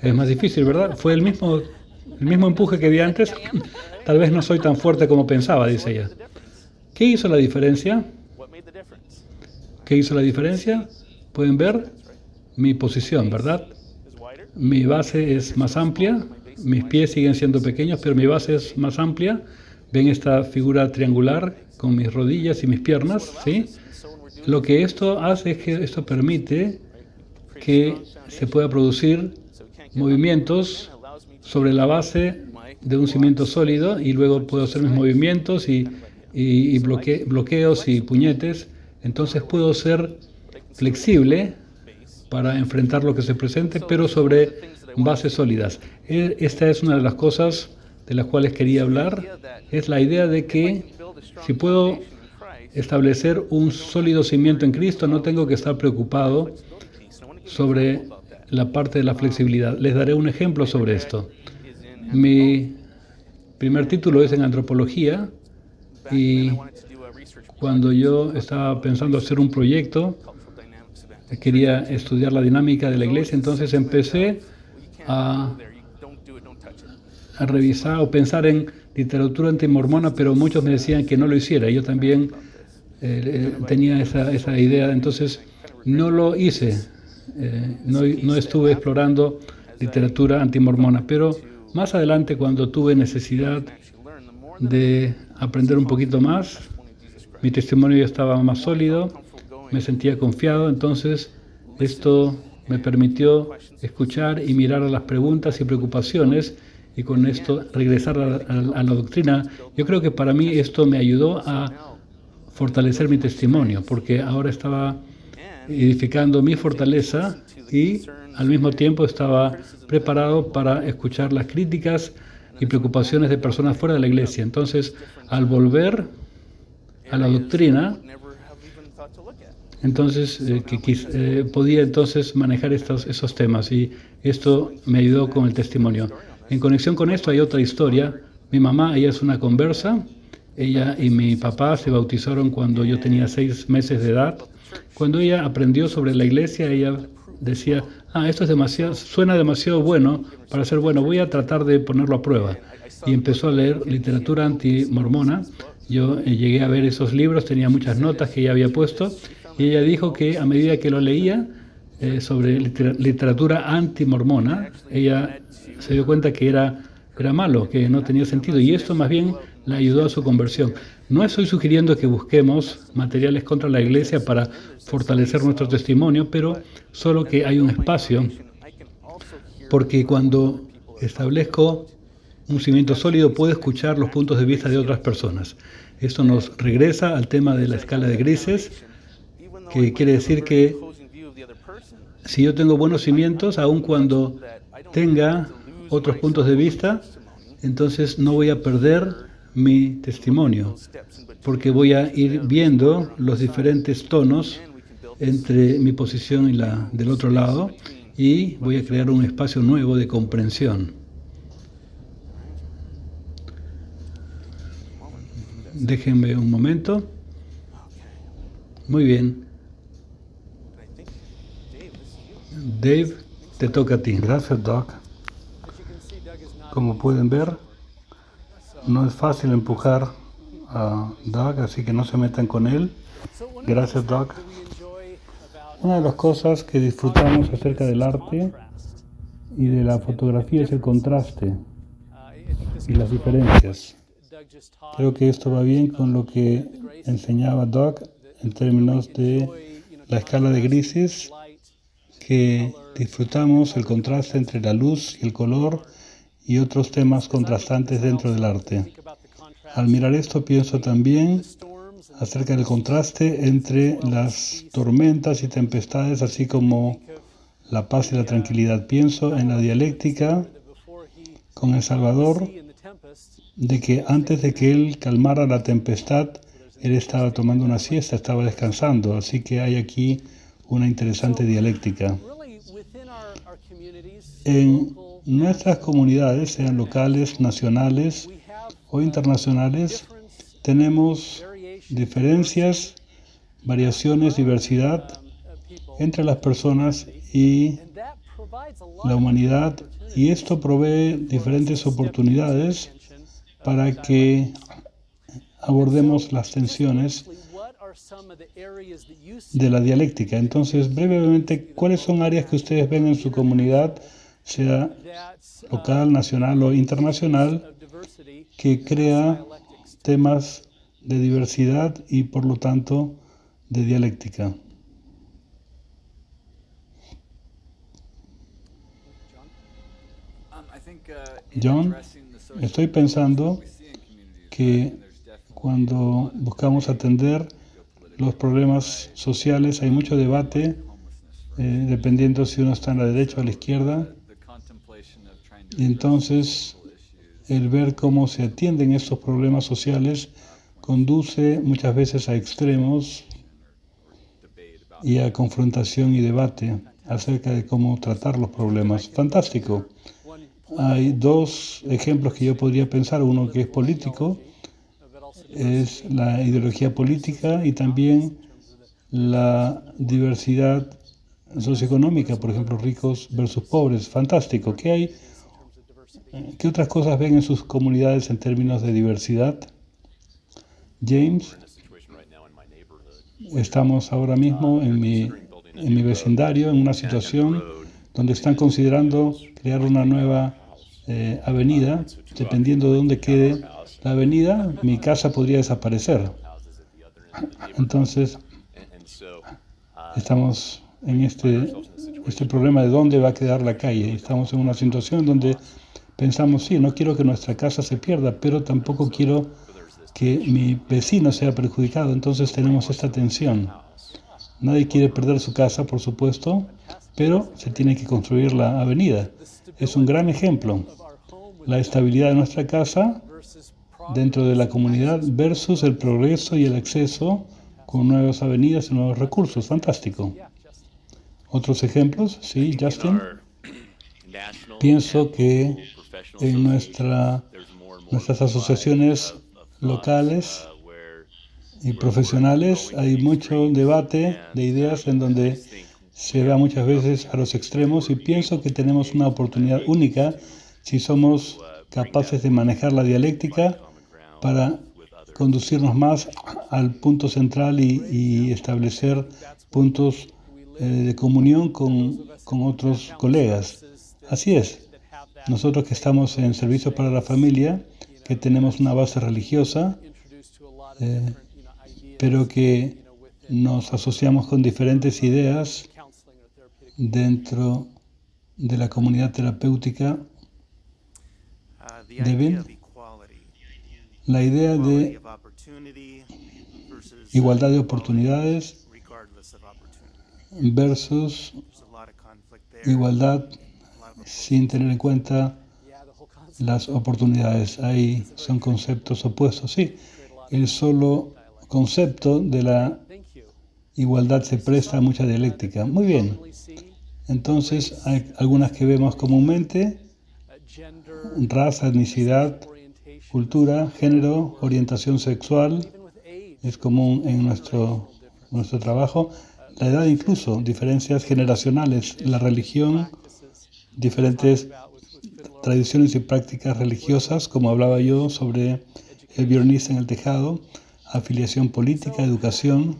Speaker 1: Es más difícil, ¿verdad? Fue el mismo empuje que di antes. Tal vez no soy tan fuerte como pensaba, dice ella. ¿Qué hizo la diferencia? ¿Qué hizo la diferencia? Pueden ver mi posición, ¿verdad? Mi base es más amplia, mis pies siguen siendo pequeños, pero mi base es más amplia. ¿Ven esta figura triangular con mis rodillas y mis piernas? ¿Sí? Lo que esto hace es que esto permite que se pueda producir movimientos sobre la base de un cimiento sólido y luego puedo hacer mis movimientos y bloqueos y puñetes. Entonces puedo ser flexible para enfrentar lo que se presente, pero sobre bases sólidas. Esta es una de las cosas de las cuales quería hablar. Es la idea de que si puedo establecer un sólido cimiento en Cristo, no tengo que estar preocupado sobre la parte de la flexibilidad. Les daré un ejemplo sobre esto. Mi primer título es en antropología y cuando yo estaba pensando hacer un proyecto, quería estudiar la dinámica de la iglesia, entonces empecé a revisar o pensar en literatura antimormona, pero muchos me decían que no lo hiciera. Yo también tenía esa idea, entonces no lo hice. No estuve explorando literatura antimormona, pero más adelante, cuando tuve necesidad de aprender un poquito más, mi testimonio ya estaba más sólido, me sentía confiado, entonces esto me permitió escuchar y mirar a las preguntas y preocupaciones y con esto regresar a la doctrina. Yo creo que para mí esto me ayudó a fortalecer mi testimonio, porque ahora estaba edificando mi fortaleza y al mismo tiempo estaba preparado para escuchar las críticas y preocupaciones de personas fuera de la iglesia. Entonces, al volver a la doctrina, entonces podía entonces manejar esos temas y esto me ayudó con el testimonio. En conexión con esto hay otra historia. Mi mamá, ella es una conversa. Ella y mi papá se bautizaron cuando yo tenía 6 meses de edad. Cuando ella aprendió sobre la iglesia, ella decía, esto suena demasiado bueno para ser bueno, voy a tratar de ponerlo a prueba. Y empezó a leer literatura antimormona. Yo llegué a ver esos libros, tenía muchas notas que ella había puesto, y ella dijo que a medida que lo leía sobre literatura antimormona, ella se dio cuenta que era malo, que no tenía sentido, y esto más bien le ayudó a su conversión. No estoy sugiriendo que busquemos materiales contra la iglesia para fortalecer nuestro testimonio, pero solo que hay un espacio, porque cuando establezco un cimiento sólido puedo escuchar los puntos de vista de otras personas. Esto nos regresa al tema de la escala de grises, que quiere decir que si yo tengo buenos cimientos, aun cuando tenga otros puntos de vista, entonces no voy a perder mi testimonio, porque voy a ir viendo los diferentes tonos entre mi posición y la del otro lado, y voy a crear un espacio nuevo de comprensión. Déjenme un momento. Muy bien. Dave, te toca a ti. Gracias, Doc. Como pueden ver, no es fácil empujar a Doug, así que no se metan con él. Gracias, Doc. Una de las cosas que disfrutamos acerca del arte y de la fotografía es el contraste y las diferencias. Creo que esto va bien con lo que enseñaba Doug en términos de la escala de grises, que disfrutamos el contraste entre la luz y el color y otros temas contrastantes dentro del arte. Al mirar esto pienso también acerca del contraste entre las tormentas y tempestades, así como la paz y la tranquilidad. Pienso en la dialéctica con El Salvador, de que antes de que él calmara la tempestad, él estaba tomando una siesta, estaba descansando. Así que hay aquí una interesante dialéctica. En nuestras comunidades, sean locales, nacionales o internacionales, tenemos diferencias, variaciones, diversidad entre las personas y la humanidad, y esto provee diferentes oportunidades para que abordemos las tensiones de la dialéctica. Entonces, brevemente, ¿cuáles son áreas que ustedes ven en su comunidad, sea local, nacional o internacional, que crea temas de diversidad y, por lo tanto, de dialéctica? John, estoy pensando que cuando buscamos atender los problemas sociales hay mucho debate, dependiendo si uno está en la derecha o a la izquierda. Y entonces, el ver cómo se atienden estos problemas sociales conduce muchas veces a extremos y a confrontación y debate acerca de cómo tratar los problemas. Fantástico. Hay dos ejemplos que yo podría pensar. Uno que es político, es la ideología política, y también la diversidad socioeconómica, por ejemplo, ricos versus pobres. Fantástico. ¿Qué otras cosas ven en sus comunidades en términos de diversidad? James, estamos ahora mismo en mi vecindario, en una situación donde están considerando crear una nueva avenida. Dependiendo de dónde quede la avenida, mi casa podría desaparecer. Entonces, estamos en este problema de dónde va a quedar la calle. Estamos en una situación donde pensamos, sí, no quiero que nuestra casa se pierda, pero tampoco quiero que mi vecino sea perjudicado. Entonces tenemos esta tensión. Nadie quiere perder su casa, por supuesto, pero se tiene que construir la avenida. Es un gran ejemplo. La estabilidad de nuestra casa dentro de la comunidad versus el progreso y el acceso con nuevas avenidas y nuevos recursos. Fantástico. ¿Otros ejemplos? Sí, Justin. Pienso que en nuestras asociaciones locales y profesionales hay mucho debate de ideas en donde se va muchas veces a los extremos, y pienso que tenemos una oportunidad única si somos capaces de manejar la dialéctica para conducirnos más al punto central y establecer puntos de comunión con otros colegas. Así es. Nosotros que estamos en servicio para la familia, que tenemos una base religiosa, pero que nos asociamos con diferentes ideas dentro de la comunidad terapéutica. Devin, la idea de igualdad de oportunidades versus igualdad sin tener en cuenta las oportunidades. Ahí son conceptos opuestos. Sí, el solo concepto de la igualdad se presta a mucha dialéctica. Muy bien. Entonces, hay algunas que vemos comúnmente: raza, etnicidad, cultura, género, orientación sexual. Es común en nuestro trabajo. La edad incluso, diferencias generacionales, la religión, diferentes tradiciones y prácticas religiosas, como hablaba yo sobre el violinista en el tejado, afiliación política, educación.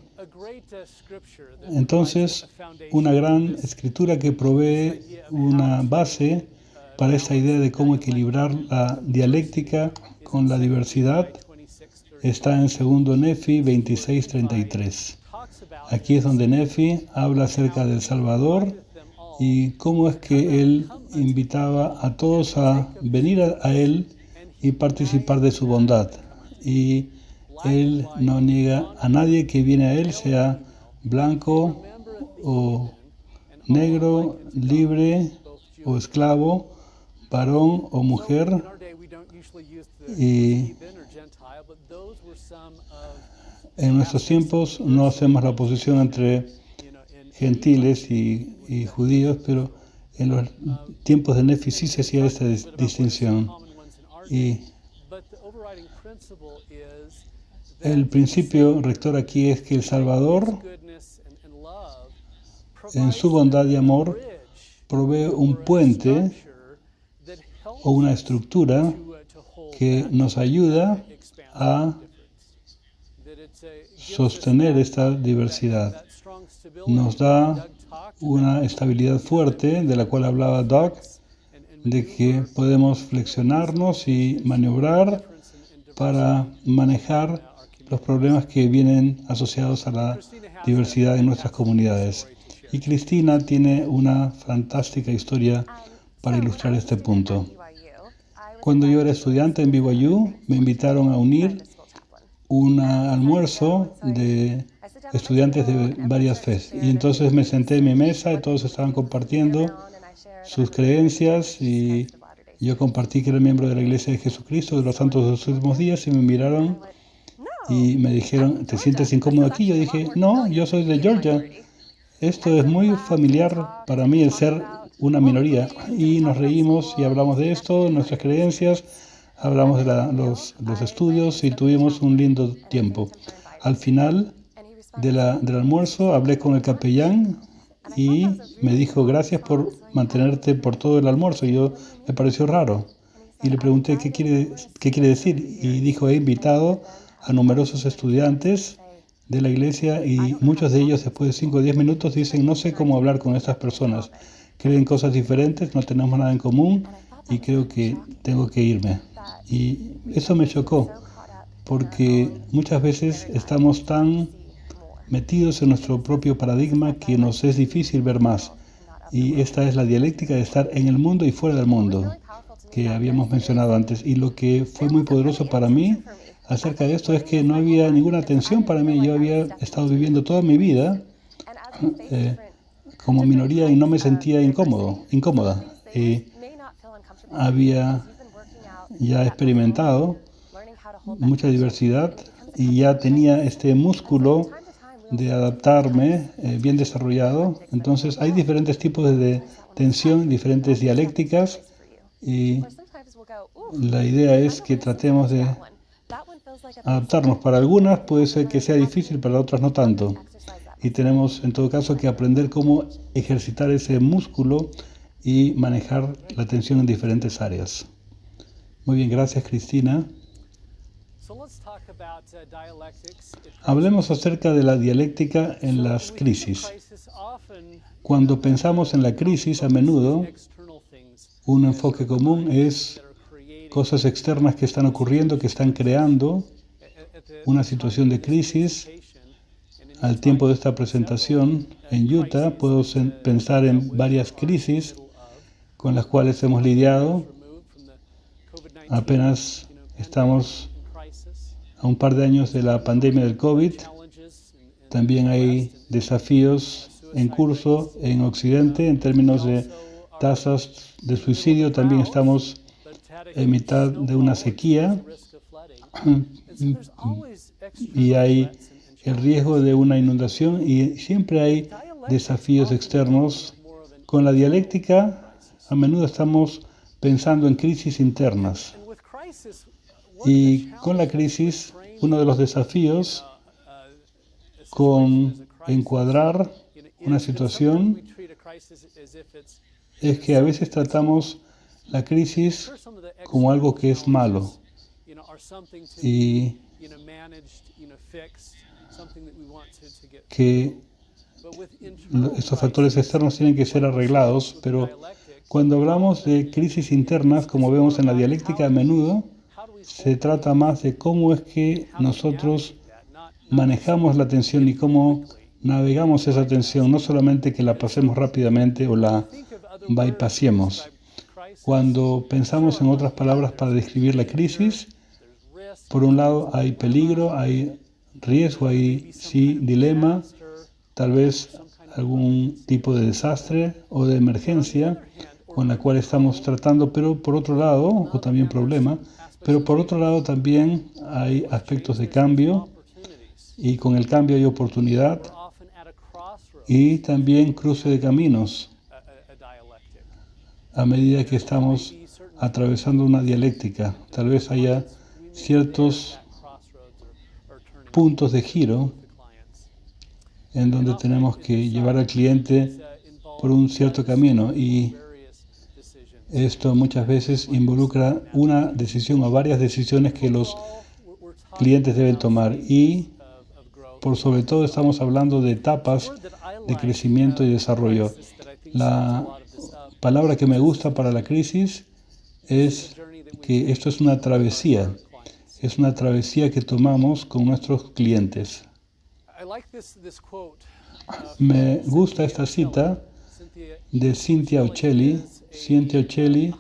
Speaker 1: Entonces, una gran escritura que provee una base para esta idea de cómo equilibrar la dialéctica con la diversidad está en 2 Nefi 26:33. Aquí es donde Nefi habla acerca del Salvador y cómo es que él invitaba a todos a venir a él y participar de su bondad. Y él no niega a nadie que viene a él, sea blanco o negro, libre o esclavo, varón o mujer. Y en nuestros tiempos no hacemos la oposición entre gentiles y judíos, pero en los tiempos de Nefi sí se hacía esta distinción. Y el principio rector aquí es que el Salvador, en su bondad y amor, provee un puente o una estructura que nos ayuda a sostener esta diversidad. Nos da una estabilidad fuerte, de la cual hablaba Doug, de que podemos flexionarnos y maniobrar para manejar los problemas que vienen asociados a la diversidad en nuestras comunidades. Y Cristina tiene una fantástica historia para ilustrar este punto. Cuando yo era estudiante en BYU, me invitaron a unir un almuerzo de estudiantes de varias fes. Y entonces me senté en mi mesa y todos estaban compartiendo sus creencias y yo compartí que era miembro de la Iglesia de Jesucristo de los Santos de los Últimos Días y me miraron y me dijeron, ¿te sientes incómodo aquí? Yo dije, no, yo soy de Georgia. Esto es muy familiar para mí, el ser una minoría. Y nos reímos y hablamos de esto, nuestras creencias, hablamos de los estudios y tuvimos un lindo tiempo. Al final del almuerzo hablé con el capellán y me dijo, gracias por mantenerte por todo el almuerzo. Y me pareció raro. Y le pregunté, ¿qué quiere decir? Y dijo, he invitado a numerosos estudiantes de la iglesia y muchos de ellos después de 5 o 10 minutos dicen, no sé cómo hablar con estas personas. Creen cosas diferentes, no tenemos nada en común y creo que tengo que irme. Y eso me chocó, porque muchas veces estamos tan metidos en nuestro propio paradigma que nos es difícil ver más. Y esta es la dialéctica de estar en el mundo y fuera del mundo, que habíamos mencionado antes. Y lo que fue muy poderoso para mí acerca de esto es que no había ninguna tensión para mí. Yo había estado viviendo toda mi vida como minoría y no me sentía incómoda. Había ya experimentado mucha diversidad y ya tenía este músculo de adaptarme bien desarrollado. Entonces hay diferentes tipos de tensión, diferentes dialécticas y la idea es que tratemos de adaptarnos. Para algunas puede ser que sea difícil, para otras no tanto. Y tenemos en todo caso que aprender cómo ejercitar ese músculo y manejar la tensión en diferentes áreas. Muy bien, gracias Cristina. Hablemos acerca de la dialéctica en las crisis. Cuando pensamos en la crisis, a menudo un enfoque común es cosas externas que están ocurriendo, que están creando una situación de crisis. Al tiempo de esta presentación en Utah, puedo pensar en varias crisis con las cuales hemos lidiado. Apenas estamos a un par de años de la pandemia del COVID. También hay desafíos en curso en Occidente en términos de tasas de suicidio. También estamos en mitad de una sequía y hay el riesgo de una inundación y siempre hay desafíos externos. Con la dialéctica, a menudo estamos pensando en crisis internas. Y con la crisis, uno de los desafíos con encuadrar una situación es que a veces tratamos la crisis como algo que es malo y que estos factores externos tienen que ser arreglados, pero cuando hablamos de crisis internas, como vemos en la dialéctica, a menudo se trata más de cómo es que nosotros manejamos la tensión y cómo navegamos esa tensión, no solamente que la pasemos rápidamente o la bypassemos. Cuando pensamos en otras palabras para describir la crisis, por un lado hay peligro, hay riesgo, hay sí dilema, tal vez algún tipo de desastre o de emergencia con la cual estamos tratando, pero por otro lado, o también problema, pero por otro lado también hay aspectos de cambio y con el cambio hay oportunidad y también cruce de caminos a medida que estamos atravesando una dialéctica. Tal vez haya ciertos puntos de giro en donde tenemos que llevar al cliente por un cierto camino y esto muchas veces involucra una decisión o varias decisiones que los clientes deben tomar y por sobre todo estamos hablando de etapas de crecimiento y desarrollo. La palabra que me gusta para la crisis es que esto es una travesía que tomamos con nuestros clientes. Me gusta esta cita de Cynthia Ochelli. Cynthia Ochelli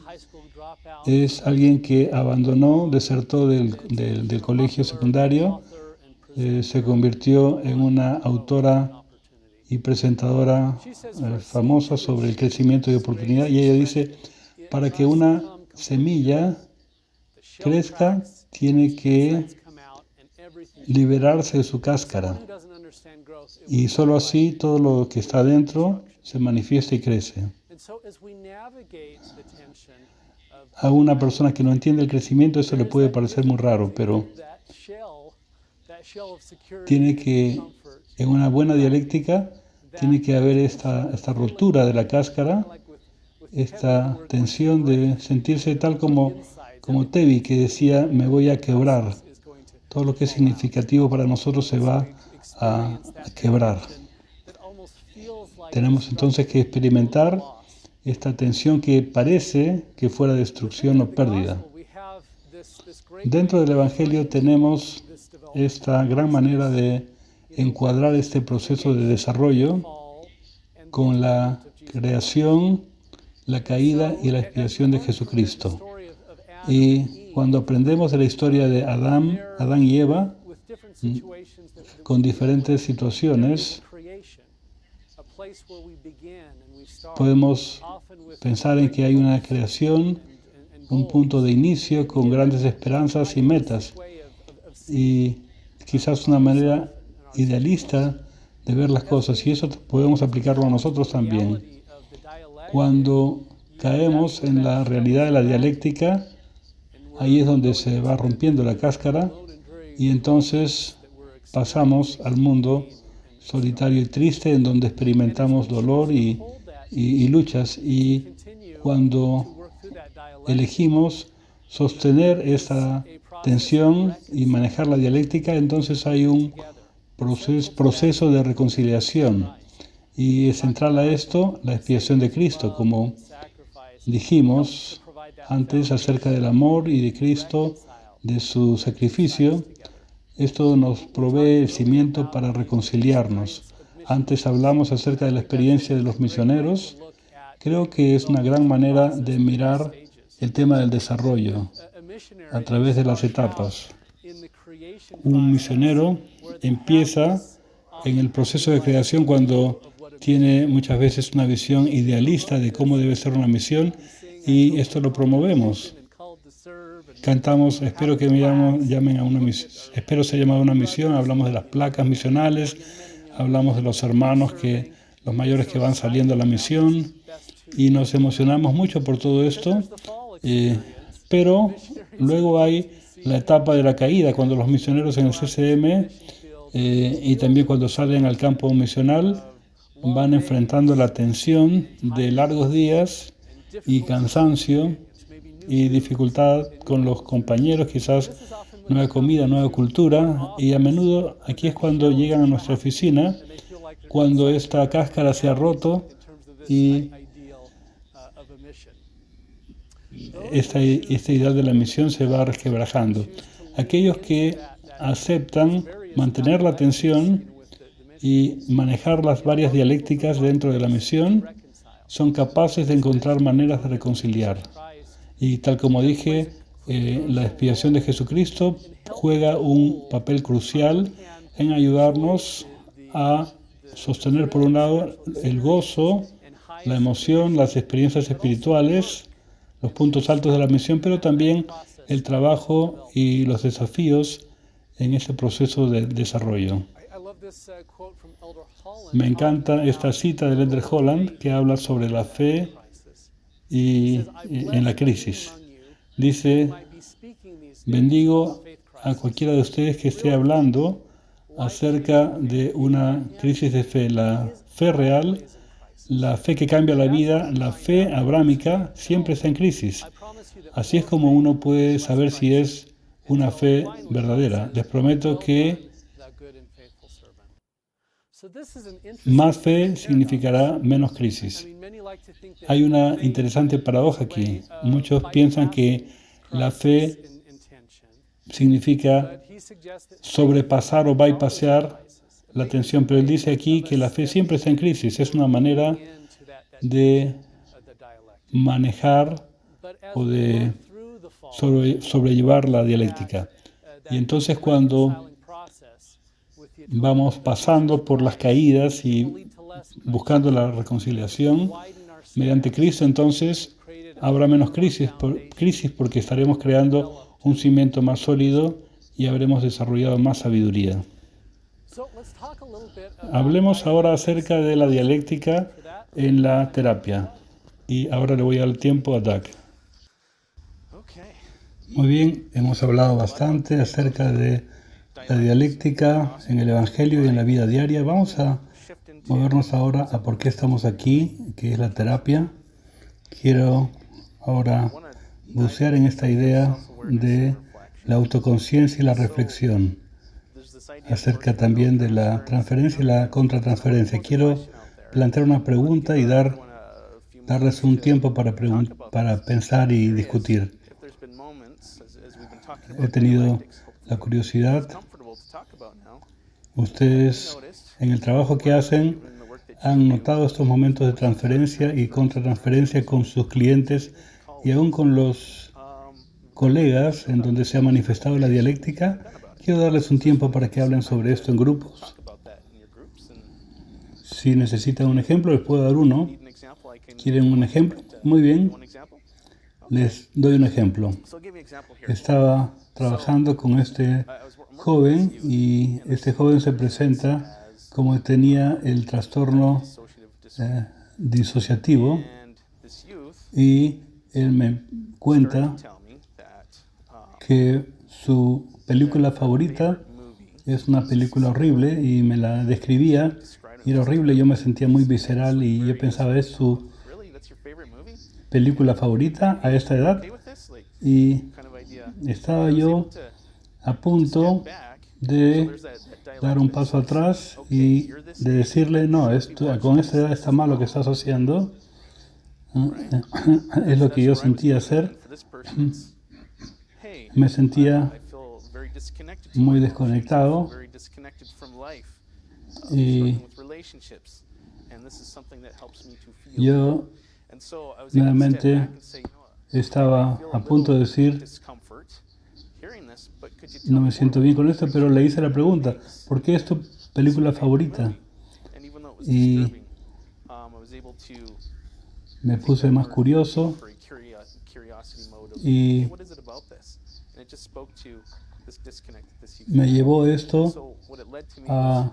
Speaker 1: es alguien que abandonó, desertó del colegio secundario, se convirtió en una autora y presentadora famosa sobre el crecimiento y oportunidad. Y ella dice, para que una semilla crezca, tiene que liberarse de su cáscara. Y solo así todo lo que está dentro se manifiesta y crece. A una persona que no entiende el crecimiento eso le puede parecer muy raro, pero tiene que, en una buena dialéctica, tiene que haber esta rotura de la cáscara, esta tensión de sentirse tal como Tevi, que decía, me voy a quebrar. Todo lo que es significativo para nosotros se va a quebrar. Tenemos entonces que experimentar esta tensión que parece que fuera destrucción o pérdida. Dentro del Evangelio tenemos esta gran manera de encuadrar este proceso de desarrollo con la creación, la caída y la expiación de Jesucristo. Y cuando aprendemos de la historia de Adán y Eva, con diferentes situaciones, podemos pensar en que hay una creación, un punto de inicio con grandes esperanzas y metas. Y quizás una manera idealista de ver las cosas, y eso podemos aplicarlo a nosotros también. Cuando caemos en la realidad de la dialéctica, ahí es donde se va rompiendo la cáscara y entonces pasamos al mundo solitario y triste en donde experimentamos dolor y luchas. Y cuando elegimos sostener esa tensión y manejar la dialéctica, entonces hay un proceso de reconciliación. Y es central a esto la expiación de Cristo, como dijimos antes acerca del amor y de Cristo, de su sacrificio. Esto nos provee el cimiento para reconciliarnos. Antes hablamos acerca de la experiencia de los misioneros. Creo que es una gran manera de mirar el tema del desarrollo a través de las etapas. Un misionero empieza en el proceso de creación cuando tiene muchas veces una visión idealista de cómo debe ser una misión y esto lo promovemos. cantamos, espero que me llamen a una misión, espero ser llamado a una misión, hablamos de las placas misionales, hablamos de los hermanos los mayores que van saliendo a la misión y nos emocionamos mucho por todo esto, pero luego hay la etapa de la caída, cuando los misioneros en el CCM y también cuando salen al campo misional van enfrentando la tensión de largos días y cansancio y dificultad con los compañeros, quizás nueva comida, nueva cultura, y a menudo aquí es cuando llegan a nuestra oficina, cuando esta cáscara se ha roto y esta idea de la misión se va resquebrajando. Aquellos que aceptan mantener la atención y manejar las varias dialécticas dentro de la misión son capaces de encontrar maneras de reconciliar. Y tal como dije, la expiación de Jesucristo juega un papel crucial en ayudarnos a sostener, por un lado, el gozo, la emoción, las experiencias espirituales, los puntos altos de la misión, pero también el trabajo y los desafíos en este proceso de desarrollo. Me encanta esta cita del Elder Holland que habla sobre la fe y en la crisis. Dice, bendigo a cualquiera de ustedes que esté hablando acerca de una crisis de fe. La fe real, la fe que cambia la vida, la fe abrámica, siempre está en crisis. Así es como uno puede saber si es una fe verdadera. Les prometo que más fe significará menos crisis. Hay una interesante paradoja aquí. Muchos piensan que la fe significa sobrepasar o bypassar la tensión, pero él dice aquí que la fe siempre está en crisis. Es una manera de manejar o de sobrellevar la dialéctica. Y entonces cuando vamos pasando por las caídas y buscando la reconciliación mediante Cristo, entonces habrá menos crisis porque estaremos creando un cimiento más sólido y habremos desarrollado más sabiduría. Hablemos ahora acerca de la dialéctica en la terapia. Y ahora le voy a dar el tiempo a Doug. Muy bien, hemos hablado bastante acerca de la dialéctica en el Evangelio y en la vida diaria. Vamos a movernos ahora a por qué estamos aquí, que es la terapia. Quiero ahora bucear en esta idea de la autoconciencia y la reflexión, acerca también de la transferencia y la contratransferencia. Quiero plantear una pregunta y darles un tiempo para pensar y discutir. He tenido la curiosidad. Ustedes, en el trabajo que hacen, han notado estos momentos de transferencia y contratransferencia con sus clientes y aún con los colegas en donde se ha manifestado la dialéctica. Quiero darles un tiempo para que hablen sobre esto en grupos. Si necesitan un ejemplo, les puedo dar uno. ¿Quieren un ejemplo? Muy bien. Les doy un ejemplo. Estaba trabajando con este joven y este joven se presenta como tenía el trastorno disociativo y él me cuenta que su película favorita es una película horrible y me la describía y era horrible. Yo me sentía muy visceral y yo pensaba, ¿es su película favorita a esta edad? Y estaba yo a punto de dar un paso atrás y de decirle, no, con esta edad está mal lo que estás haciendo. Es lo que yo sentía hacer. Me sentía muy desconectado y yo nuevamente estaba a punto de decir, no me siento bien con esto, pero le hice la pregunta, ¿por qué es tu película favorita? Y me puse más curioso y me llevó esto a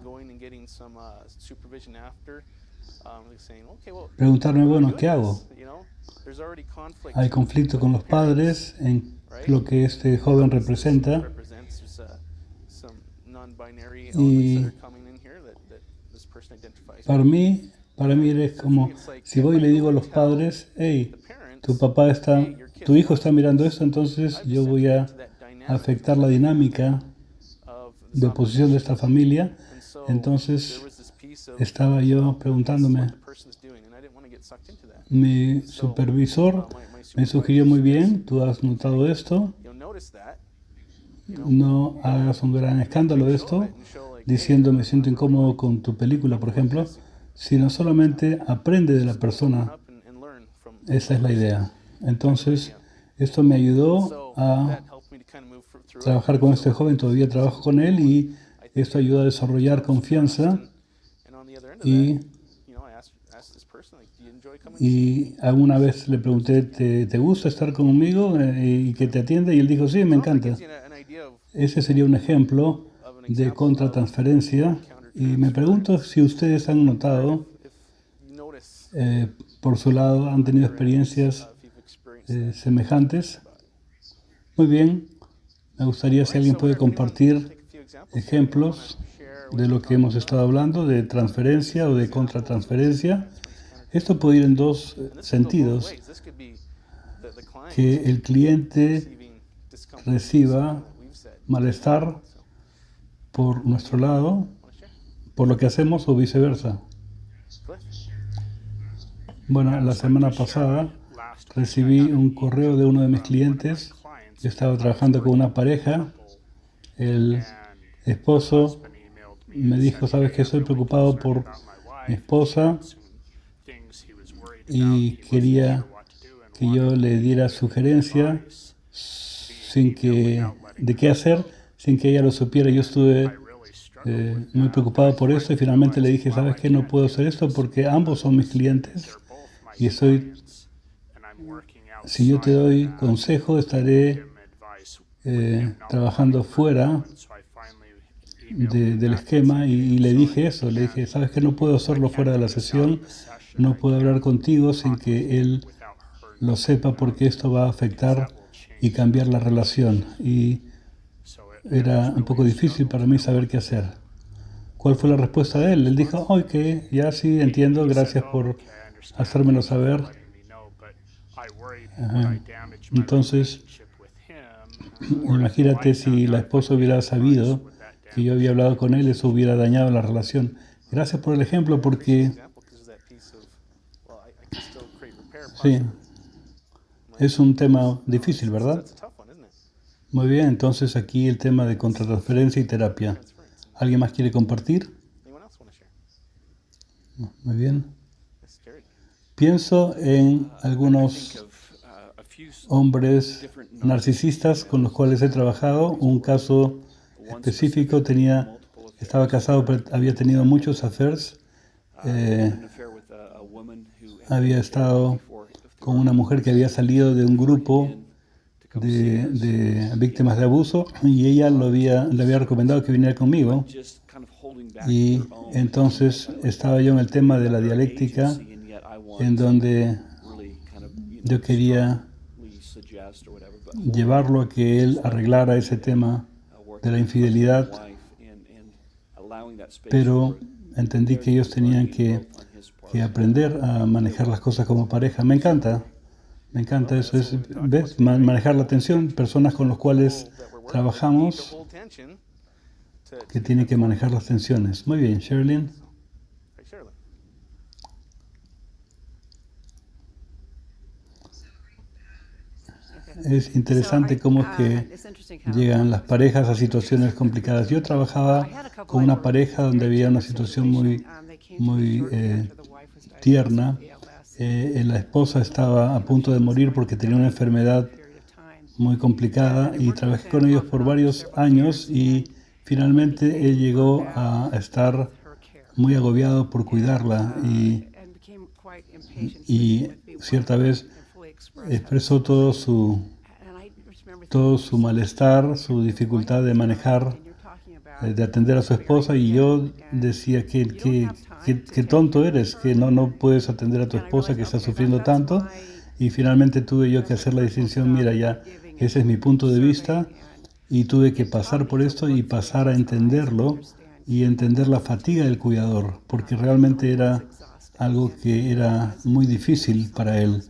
Speaker 1: preguntarme, bueno, ¿qué hago? Hay conflicto con los padres en lo que este joven representa y para mí es como si voy y le digo a los padres, hey, tu hijo está mirando esto, entonces yo voy a afectar la dinámica de oposición de esta familia. Entonces estaba yo preguntándome, mi supervisor me sugirió muy bien, tú has notado esto, no hagas un gran escándalo de esto, diciendo me siento incómodo con tu película, por ejemplo, sino solamente aprende de la persona. Esa es la idea. Entonces, esto me ayudó a trabajar con este joven, todavía trabajo con él y esto ayuda a desarrollar confianza y alguna vez le pregunté, ¿te gusta estar conmigo y que te atienda? Y él dijo, sí, me encanta. Ese sería un ejemplo de contratransferencia y me pregunto si ustedes han notado, por su lado, han tenido experiencias semejantes. Muy bien, me gustaría si alguien puede compartir ejemplos de lo que hemos estado hablando, de transferencia o de contratransferencia. Esto puede ir en dos sentidos, que el cliente reciba malestar por nuestro lado, por lo que hacemos o viceversa. Bueno, la semana pasada recibí un correo de uno de mis clientes. Yo estaba trabajando con una pareja. El esposo me dijo, ¿sabes qué? Estoy preocupado por mi esposa y quería que yo le diera sugerencia de qué hacer sin que ella lo supiera. Yo estuve muy preocupado por eso y finalmente le dije, ¿sabes qué? No puedo hacer esto porque ambos son mis clientes y si yo te doy consejo, estaré trabajando fuera del esquema y le dije eso, le dije, ¿sabes qué? No puedo hacerlo fuera de la sesión, no puedo hablar contigo sin que él lo sepa porque esto va a afectar y cambiar la relación. Y era un poco difícil para mí saber qué hacer. ¿Cuál fue la respuesta de él? Él dijo, ok, ya sí, entiendo, gracias por hacérmelo saber. Ajá. Entonces, imagínate si la esposa hubiera sabido que yo había hablado con él, eso hubiera dañado la relación. Gracias por el ejemplo, porque sí, es un tema difícil, ¿verdad? Muy bien, entonces aquí el tema de contratransferencia y terapia. ¿Alguien más quiere compartir? Muy bien. Pienso en algunos hombres narcisistas con los cuales he trabajado. Un caso específico, estaba casado, pero había tenido muchos affairs. Había estado con una mujer que había salido de un grupo de víctimas de abuso y ella le había recomendado que viniera conmigo. Y entonces estaba yo en el tema de la dialéctica, en donde yo quería llevarlo a que él arreglara ese tema de la infidelidad, pero entendí que ellos tenían que aprender a manejar las cosas como pareja. Me encanta eso. ¿Ves? Manejar la tensión, personas con las cuales trabajamos que tienen que manejar las tensiones. Muy bien, Sherilyn. Es interesante cómo es que llegan las parejas a situaciones complicadas. Yo trabajaba con una pareja donde había una situación muy tierna. La esposa estaba a punto de morir porque tenía una enfermedad muy complicada y trabajé con ellos por varios años y finalmente él llegó a estar muy agobiado por cuidarla y cierta vez expresó todo manifestó su malestar, su dificultad de manejar, de atender a su esposa, y yo decía que tonto eres, que no puedes atender a tu esposa que está sufriendo tanto. Y finalmente tuve yo que hacer la distinción, mira, ya ese es mi punto de vista, y tuve que pasar por esto y pasar a entenderlo y entender la fatiga del cuidador, porque realmente era algo que era muy difícil para él.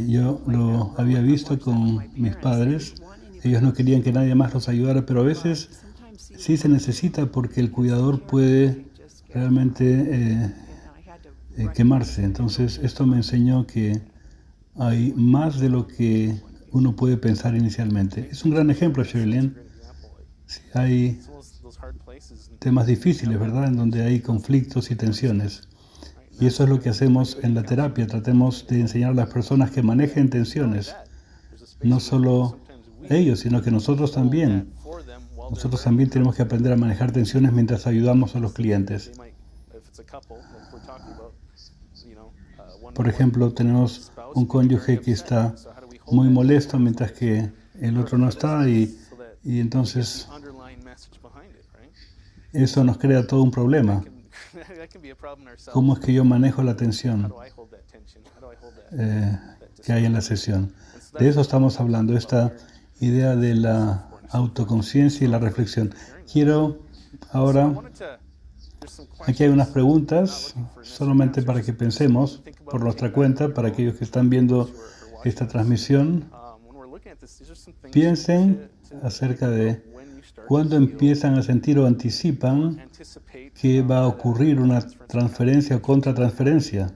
Speaker 1: Yo lo había visto con mis padres, ellos no querían que nadie más los ayudara, pero a veces sí se necesita porque el cuidador puede realmente quemarse. Entonces esto me enseñó que hay más de lo que uno puede pensar inicialmente. Es un gran ejemplo, Sherilyn. Sí, hay temas difíciles, ¿verdad?, en donde hay conflictos y tensiones. Y eso es lo que hacemos en la terapia. Tratemos de enseñar a las personas que manejen tensiones. No solo ellos, sino que nosotros también. Nosotros también tenemos que aprender a manejar tensiones mientras ayudamos a los clientes. Por ejemplo, tenemos un cónyuge que está muy molesto mientras que el otro no está, y entonces eso nos crea todo un problema. ¿Cómo es que yo manejo la tensión que hay en la sesión? De eso estamos hablando, esta idea de la autoconciencia y la reflexión. Quiero ahora, aquí hay unas preguntas, solamente para que pensemos por nuestra cuenta, para aquellos que están viendo esta transmisión. Piensen acerca de cuándo empiezan a sentir o anticipan que va a ocurrir una transferencia o contratransferencia.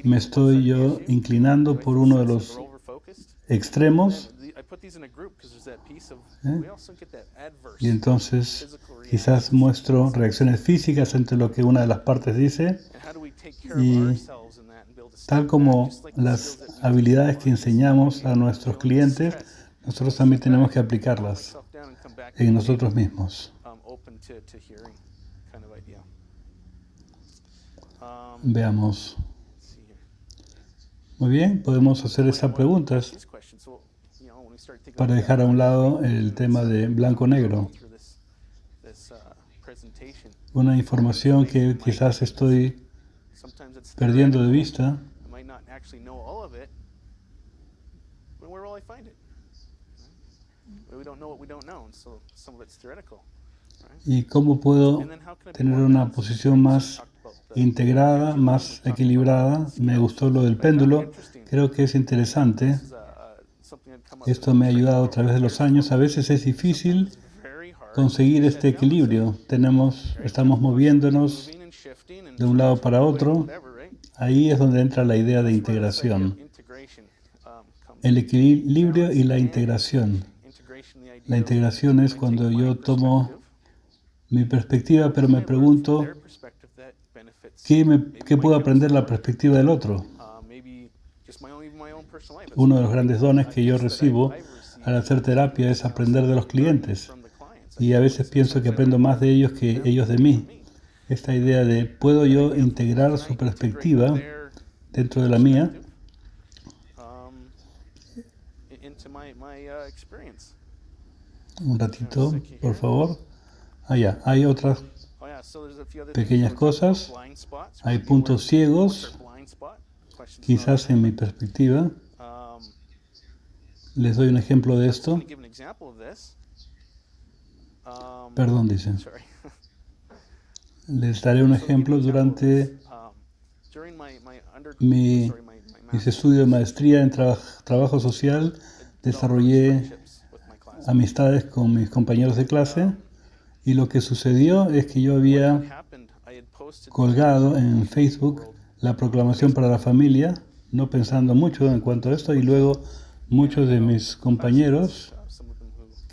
Speaker 1: ¿Me estoy yo inclinando por uno de los extremos? Y entonces quizás muestro reacciones físicas ante lo que una de las partes dice, y tal como las habilidades que enseñamos a nuestros clientes, nosotros también tenemos que aplicarlas en nosotros mismos. Veamos. Muy bien, podemos hacer esas preguntas para dejar a un lado el tema de blanco-negro. Una información que quizás estoy perdiendo de vista. ¿Y cómo puedo tener una posición más integrada, más equilibrada? Me gustó lo del péndulo, creo que es interesante. Esto me ha ayudado a través de los años. A veces es difícil conseguir este equilibrio. Estamos moviéndonos de un lado para otro. Ahí es donde entra la idea de integración. El equilibrio y la integración. La integración es cuando yo tomo mi perspectiva, pero me pregunto, ¿qué puedo aprender de la perspectiva del otro? Uno de los grandes dones que yo recibo al hacer terapia es aprender de los clientes. Y a veces pienso que aprendo más de ellos que ellos de mí. Esta idea de, ¿puedo yo integrar su perspectiva dentro de la mía? Un ratito, por favor. Ya, hay otras pequeñas cosas. Hay puntos ciegos, quizás en mi perspectiva. Les doy un ejemplo de esto. Perdón, dicen. Les daré un ejemplo. Durante mis estudios de maestría en trabajo social, desarrollé amistades con mis compañeros de clase, y lo que sucedió es que yo había colgado en Facebook la proclamación para la familia, no pensando mucho en cuanto a esto, y luego muchos de mis compañeros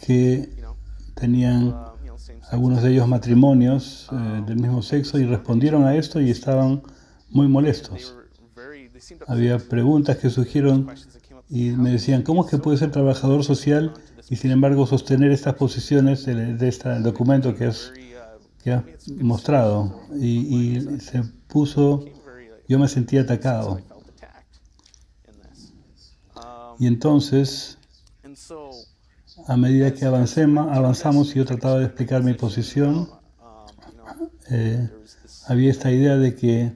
Speaker 1: que tenían, algunos de ellos, matrimonios del mismo sexo, y respondieron a esto y estaban muy molestos. Había preguntas que surgieron y me decían, ¿cómo es que puede ser trabajador social y sin embargo sostener estas posiciones de este documento que has mostrado? Y se puso, yo me sentí atacado. Y entonces A medida que avanzamos y yo trataba de explicar mi posición, había esta idea de que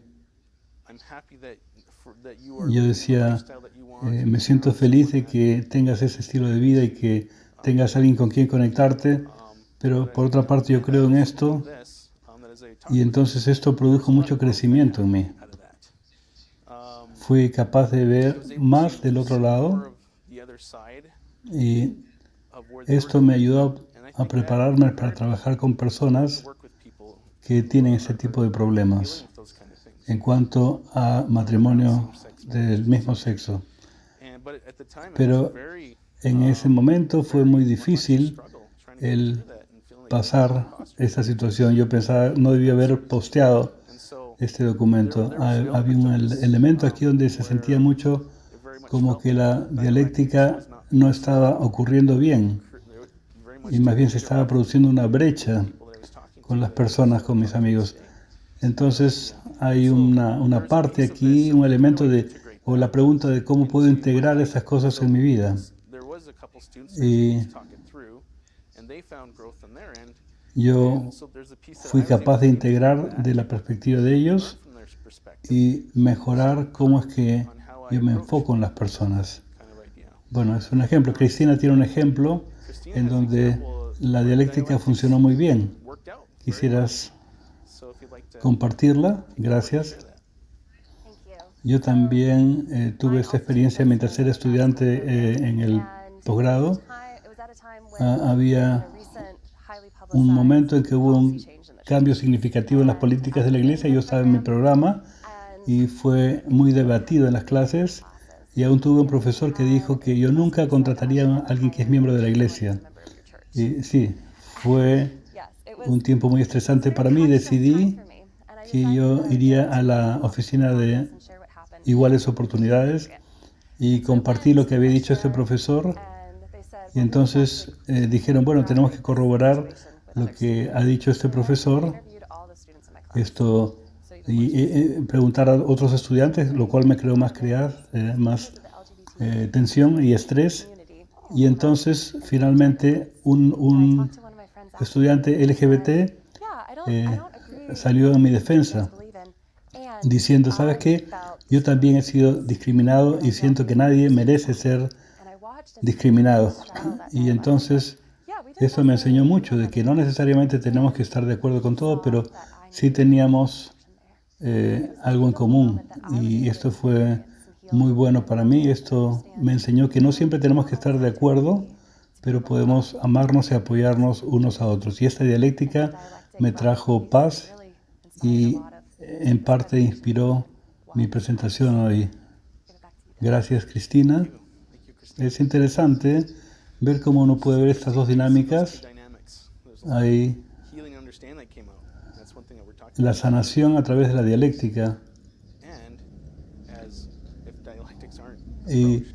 Speaker 1: yo decía, me siento feliz de que tengas ese estilo de vida y que tengas alguien con quien conectarte, pero por otra parte yo creo en esto y entonces esto produjo mucho crecimiento en mí. Fui capaz de ver más del otro lado y esto me ayudó a prepararme para trabajar con personas que tienen ese tipo de problemas en cuanto a matrimonio del mismo sexo. Pero en ese momento fue muy difícil el pasar esta situación. Yo pensaba, no debía haber posteado este documento. Había un elemento aquí donde se sentía mucho como que la dialéctica no estaba ocurriendo bien y más bien se estaba produciendo una brecha con las personas, con mis amigos. Entonces hay una parte aquí, un elemento o la pregunta de cómo puedo integrar esas cosas en mi vida. Y yo fui capaz de integrar de la perspectiva de ellos y mejorar cómo es que yo me enfoco en las personas. Bueno, es un ejemplo. Cristina tiene un ejemplo en donde la dialéctica funcionó muy bien. ¿Quisieras compartirla? Gracias. Yo también tuve esta experiencia mientras era estudiante en el posgrado. Había un momento en que hubo un cambio significativo en las políticas de la iglesia. Yo estaba en mi programa y fue muy debatido en las clases. Y aún tuve un profesor que dijo que yo nunca contrataría a alguien que es miembro de la iglesia. Y sí, fue un tiempo muy estresante para mí. Decidí que yo iría a la oficina de iguales oportunidades y compartí lo que había dicho este profesor. Y entonces dijeron, bueno, tenemos que corroborar lo que ha dicho este profesor. Y preguntar a otros estudiantes, lo cual me creó más tensión y estrés. Y entonces, finalmente, un estudiante LGBT salió en mi defensa, diciendo, ¿sabes qué? Yo también he sido discriminado y siento que nadie merece ser discriminado. Y entonces, eso me enseñó mucho, de que no necesariamente tenemos que estar de acuerdo con todo, pero sí teníamos algo en común. Y esto fue muy bueno para mí. Esto me enseñó que no siempre tenemos que estar de acuerdo, pero podemos amarnos y apoyarnos unos a otros. Y esta dialéctica me trajo paz y en parte inspiró mi presentación hoy. Gracias, Cristina. Es interesante ver cómo uno puede ver estas dos dinámicas. Hay la sanación a través de la dialéctica. Y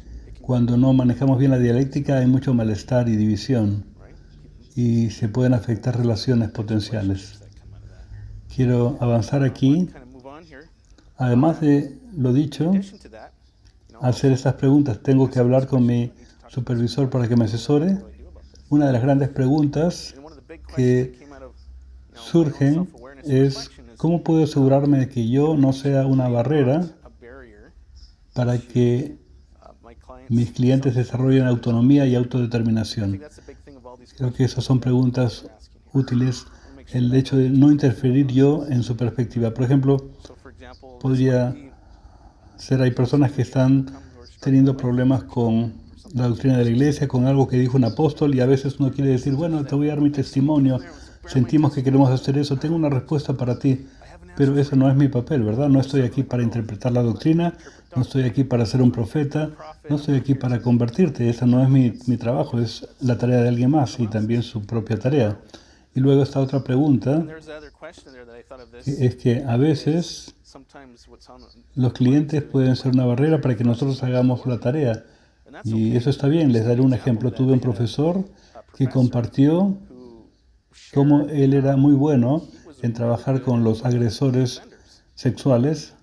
Speaker 1: cuando no manejamos bien la dialéctica hay mucho malestar y división y se pueden afectar relaciones potenciales. Quiero avanzar aquí. Además de lo dicho, hacer estas preguntas, tengo que hablar con mi supervisor para que me asesore. Una de las grandes preguntas que surgen es ¿cómo puedo asegurarme de que yo no sea una barrera para que mis clientes desarrollen autonomía y autodeterminación? Creo que esas son preguntas útiles. El hecho de no interferir yo en su perspectiva. Por ejemplo, podría ser, hay personas que están teniendo problemas con la doctrina de la iglesia, con algo que dijo un apóstol, y a veces uno quiere decir, bueno, te voy a dar mi testimonio, sentimos que queremos hacer eso, tengo una respuesta para ti, pero eso no es mi papel, ¿verdad? No estoy aquí para interpretar la doctrina, no estoy aquí para ser un profeta, no estoy aquí para convertirte, esa no es mi trabajo, es la tarea de alguien más y también su propia tarea. Y luego esta otra pregunta, que es que a veces los clientes pueden ser una barrera para que nosotros hagamos la tarea. Y eso está bien. Les daré un ejemplo. Tuve un profesor que compartió cómo él era muy bueno en trabajar con los agresores sexuales.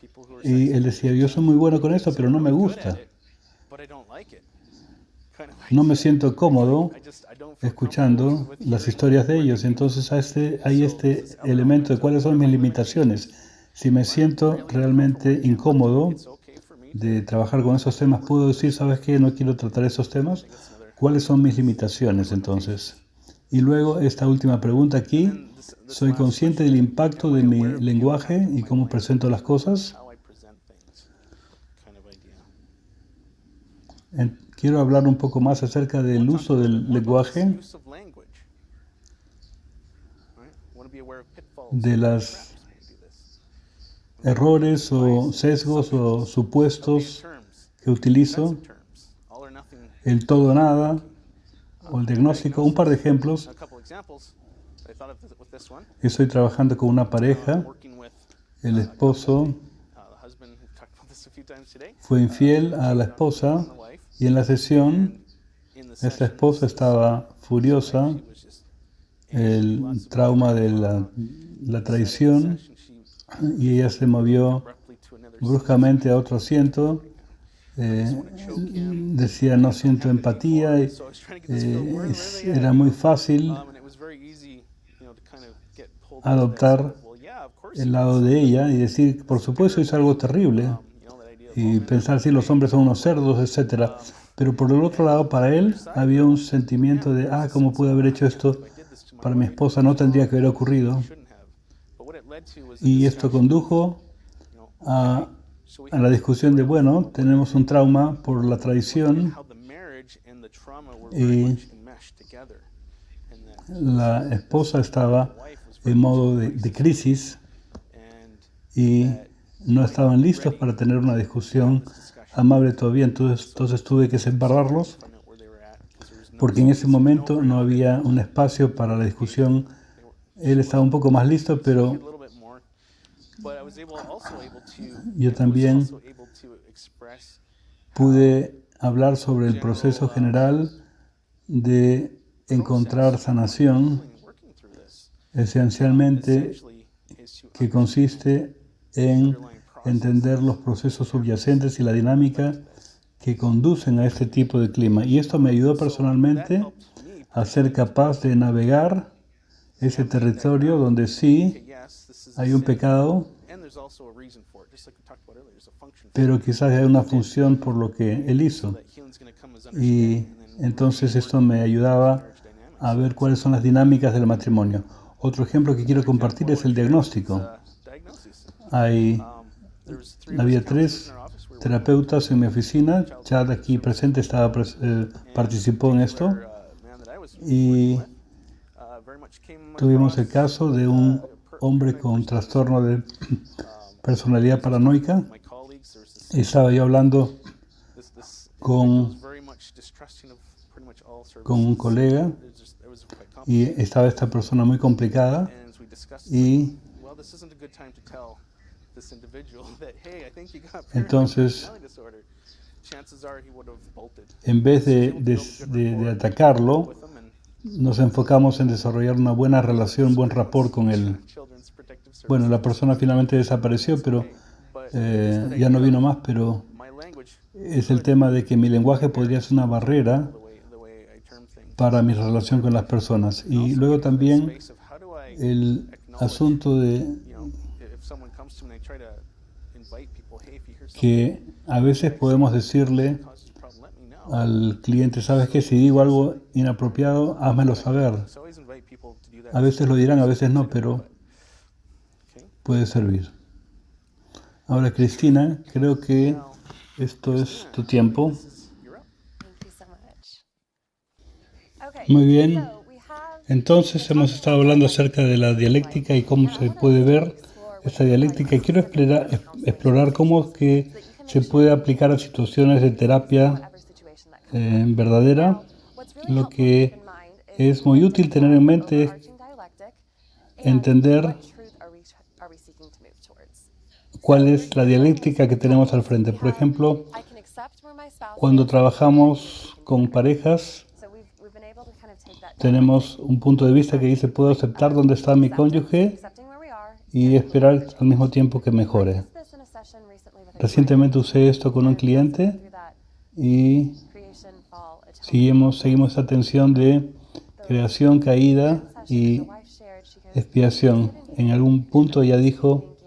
Speaker 1: Y él decía, yo soy muy bueno con esto, pero no me gusta. no me siento cómodo escuchando las historias de ellos. Entonces hay este elemento de cuáles son mis limitaciones. Si me siento realmente incómodo de trabajar con esos temas, puedo decir, ¿sabes qué? No quiero tratar esos temas. ¿Cuáles son mis limitaciones entonces? Y luego esta última pregunta aquí. ¿Soy consciente del impacto de mi lenguaje y cómo presento las cosas? Quiero hablar un poco más acerca del uso del lenguaje, de los errores o sesgos o supuestos que utilizo, el todo o nada o el diagnóstico. Un par de ejemplos. Estoy trabajando con una pareja. El esposo fue infiel a la esposa y en la sesión esta esposa estaba furiosa, el trauma de la traición, y ella se movió bruscamente a otro asiento. Decía, no siento empatía. Era muy fácil adoptar el lado de ella y decir, por supuesto, es algo terrible, y pensar si los hombres son unos cerdos, etc. Pero por el otro lado, para él había un sentimiento de, ¿cómo pude haber hecho esto para mi esposa? No tendría que haber ocurrido. Y esto condujo a la discusión de, bueno, tenemos un trauma por la traición y la esposa estaba en modo de crisis y no estaban listos para tener una discusión amable todavía. Entonces tuve que separarlos porque en ese momento no había un espacio para la discusión. Él estaba un poco más listo, pero yo también pude hablar sobre el proceso general de encontrar sanación, esencialmente que consiste en entender los procesos subyacentes y la dinámica que conducen a este tipo de clima. Y esto me ayudó personalmente a ser capaz de navegar ese territorio donde sí hay un pecado, pero quizás hay una función por lo que él hizo. Y entonces esto me ayudaba a ver cuáles son las dinámicas del matrimonio. Otro ejemplo que quiero compartir es el diagnóstico. Había 3 terapeutas en mi oficina. Chad, aquí presente, participó en esto. Y tuvimos el caso de un hombre con trastorno de personalidad paranoica. Estaba yo hablando con un colega y estaba esta persona muy complicada y entonces en vez de atacarlo, nos enfocamos en desarrollar una buena relación, un buen rapport con él. Bueno, la persona finalmente desapareció, pero ya no vino más, pero es el tema de que mi lenguaje podría ser una barrera para mi relación con las personas. Y luego también el asunto de que a veces podemos decirle al cliente, ¿sabes qué? Si digo algo inapropiado, házmelo saber. A veces lo dirán, a veces no, pero puede servir. Ahora, Cristina, creo que esto es tu tiempo. Muy bien. Entonces hemos estado hablando acerca de la dialéctica y cómo se puede ver esta dialéctica. Y quiero explorar cómo es que se puede aplicar a situaciones de terapia verdadera. Lo que es muy útil tener en mente es entender cuál es la dialéctica que tenemos al frente. Por ejemplo, cuando trabajamos con parejas, tenemos un punto de vista que dice, puedo aceptar dónde está mi cónyuge y esperar al mismo tiempo que mejore. Recientemente usé esto con un cliente y seguimos esta tensión de creación, caída y expiación. En algún punto ella dijo,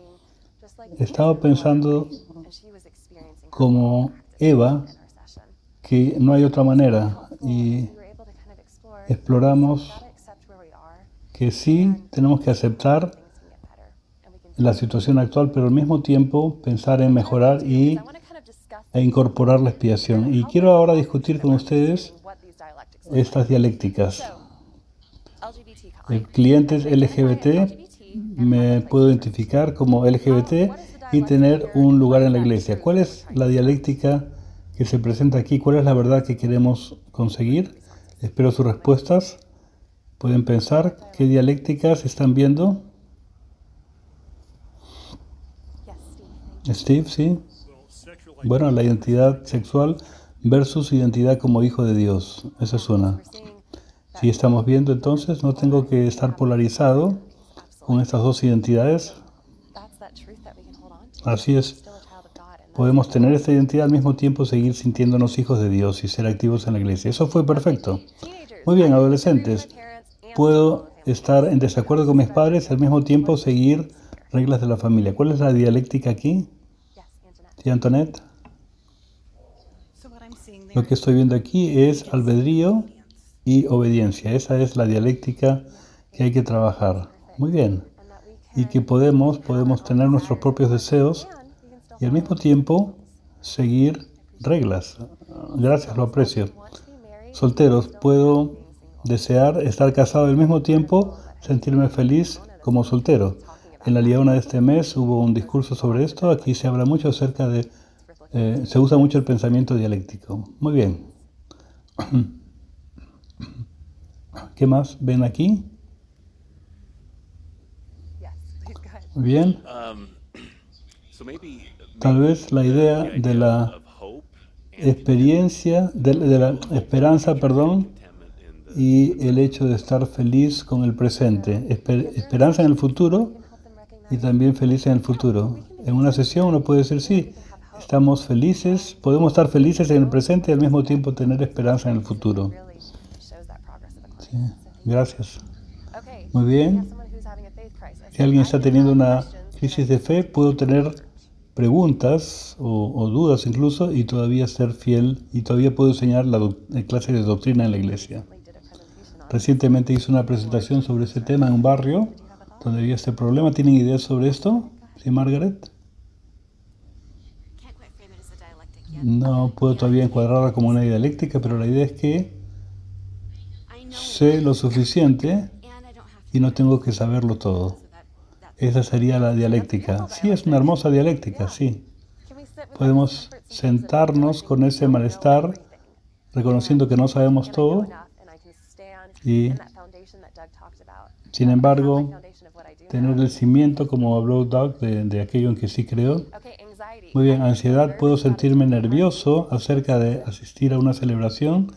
Speaker 1: estaba pensando como Eva, que no hay otra manera, y exploramos que sí tenemos que aceptar la situación actual, pero al mismo tiempo pensar en mejorar e incorporar la expiación. Y quiero ahora discutir con ustedes estas dialécticas. Clientes LGBT, me puedo identificar como LGBT y tener un lugar en la iglesia. ¿Cuál es la dialéctica que se presenta aquí? ¿Cuál es la verdad que queremos conseguir? Espero sus respuestas. Pueden pensar qué dialécticas están viendo. Steve, ¿sí? Bueno, la identidad sexual versus identidad como hijo de Dios. Esa es una. Si estamos viendo entonces, no tengo que estar polarizado con estas dos identidades. Así es. Podemos tener esta identidad al mismo tiempo seguir sintiéndonos hijos de Dios y ser activos en la iglesia. Eso fue perfecto. Muy bien, adolescentes. Puedo estar en desacuerdo con mis padres y al mismo tiempo seguir reglas de la familia. ¿Cuál es la dialéctica aquí? ¿Sí, Antoinette? Lo que estoy viendo aquí es albedrío y obediencia. Esa es la dialéctica que hay que trabajar. Muy bien. Y que podemos tener nuestros propios deseos y al mismo tiempo seguir reglas. Gracias, lo aprecio. Solteros, puedo desear estar casado y al mismo tiempo sentirme feliz como soltero. En la Liaona de este mes hubo un discurso sobre esto. Aquí se habla mucho acerca de... se usa mucho el pensamiento dialéctico. Muy bien. ¿Qué más ven aquí? Muy bien. Tal vez la idea de la experiencia, de la esperanza, perdón, y el hecho de estar feliz con el presente. Esperanza en el futuro y también feliz en el futuro. En una sesión uno puede decir, sí, estamos felices, podemos estar felices en el presente y al mismo tiempo tener esperanza en el futuro. Sí, gracias. Muy bien. Si alguien está teniendo una crisis de fe, puedo tener preguntas o dudas incluso y todavía ser fiel y todavía puedo enseñar la clase de doctrina en la iglesia. Recientemente hice una presentación sobre ese tema en un barrio donde había este problema. ¿Tienen ideas sobre esto? ¿Sí, Margaret? No puedo todavía encuadrarla como una dialéctica, pero la idea es que sé lo suficiente y no tengo que saberlo todo. Esa sería la dialéctica. Sí, es una hermosa dialéctica, sí. Podemos sentarnos con ese malestar, reconociendo que no sabemos todo, y, sin embargo, tener el cimiento, como habló Doug, de aquello en que sí creo. Muy bien, ansiedad, puedo sentirme nervioso acerca de asistir a una celebración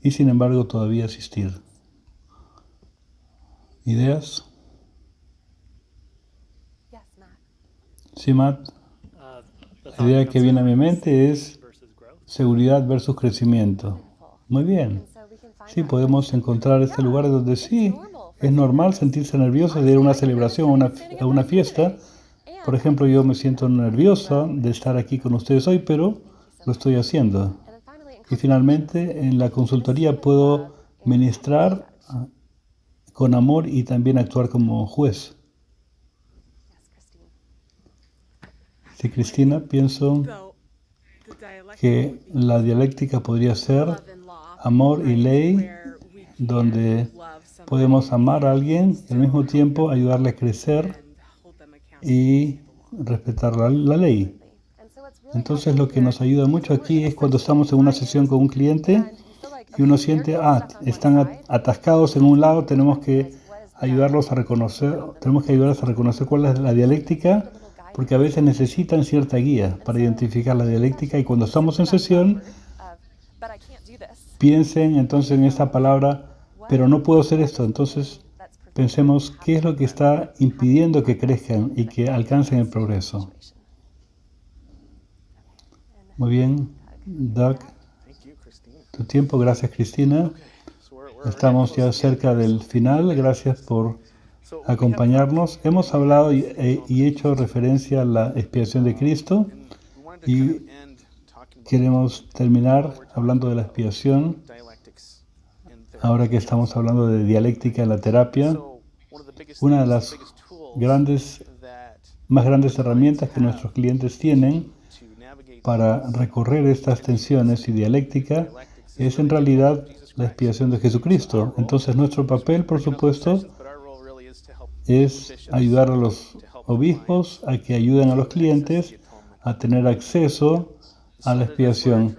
Speaker 1: y, sin embargo, todavía asistir. ¿Ideas? Sí, Matt. La idea que viene a mi mente es seguridad versus crecimiento. Muy bien. Sí, podemos encontrar este lugar donde sí, es normal sentirse nervioso de ir a una celebración, a una fiesta. Por ejemplo, yo me siento nerviosa de estar aquí con ustedes hoy, pero lo estoy haciendo. Y finalmente, en la consultoría puedo ministrar con amor y también actuar como juez. Sí, Cristina, pienso que la dialéctica podría ser amor y ley, donde podemos amar a alguien y al mismo tiempo ayudarle a crecer y respetar la ley. Entonces lo que nos ayuda mucho aquí es cuando estamos en una sesión con un cliente y uno siente, están atascados en un lado, tenemos que ayudarlos a reconocer cuál es la dialéctica, porque a veces necesitan cierta guía para identificar la dialéctica y cuando estamos en sesión, piensen entonces en esta palabra, pero no puedo hacer esto. Entonces pensemos qué es lo que está impidiendo que crezcan y que alcancen el progreso. Muy bien, Doug. tu tiempo. Gracias, Cristina. Estamos ya cerca del final. Gracias por acompañarnos. Hemos hablado y hecho referencia a la expiación de Cristo y queremos terminar hablando de la expiación ahora que estamos hablando de dialéctica en la terapia. Una de las más grandes herramientas que nuestros clientes tienen para recorrer estas tensiones y dialéctica es en realidad la expiación de Jesucristo. Entonces nuestro papel, por supuesto, es ayudar a los obispos a que ayuden a los clientes a tener acceso a la expiación.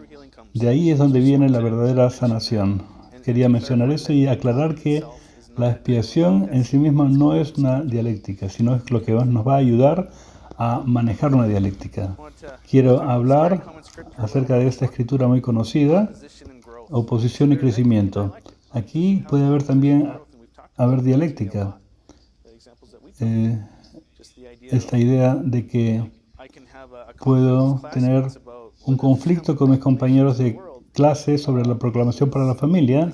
Speaker 1: De ahí es donde viene la verdadera sanación. Quería mencionar eso y aclarar que la expiación en sí misma no es una dialéctica, sino es lo que nos va a ayudar a manejar una dialéctica. Quiero hablar acerca de esta escritura muy conocida, oposición y crecimiento. Aquí puede haber también dialéctica. Esta idea de que puedo tener un conflicto con mis compañeros de clase sobre la proclamación para la familia.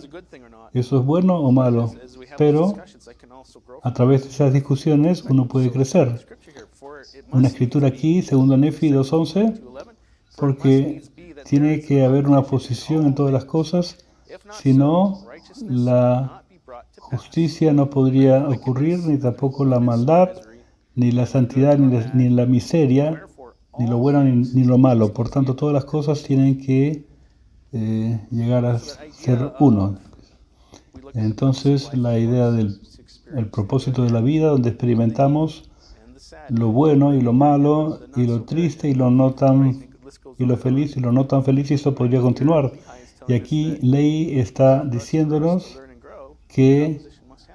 Speaker 1: ¿Eso es bueno o malo? Pero a través de esas discusiones uno puede crecer. Una escritura aquí, 2 Nefi 2:11, porque tiene que haber una oposición en todas las cosas, si no, la justicia no podría ocurrir, ni tampoco la maldad, ni la santidad, ni la miseria, ni lo bueno ni lo malo. Por tanto, todas las cosas tienen que llegar a ser uno. Entonces, la idea del propósito de la vida, donde experimentamos lo bueno y lo malo, y lo triste y lo no tan, y lo feliz y lo no tan feliz, y esto podría continuar. Y aquí Ley está diciéndonos que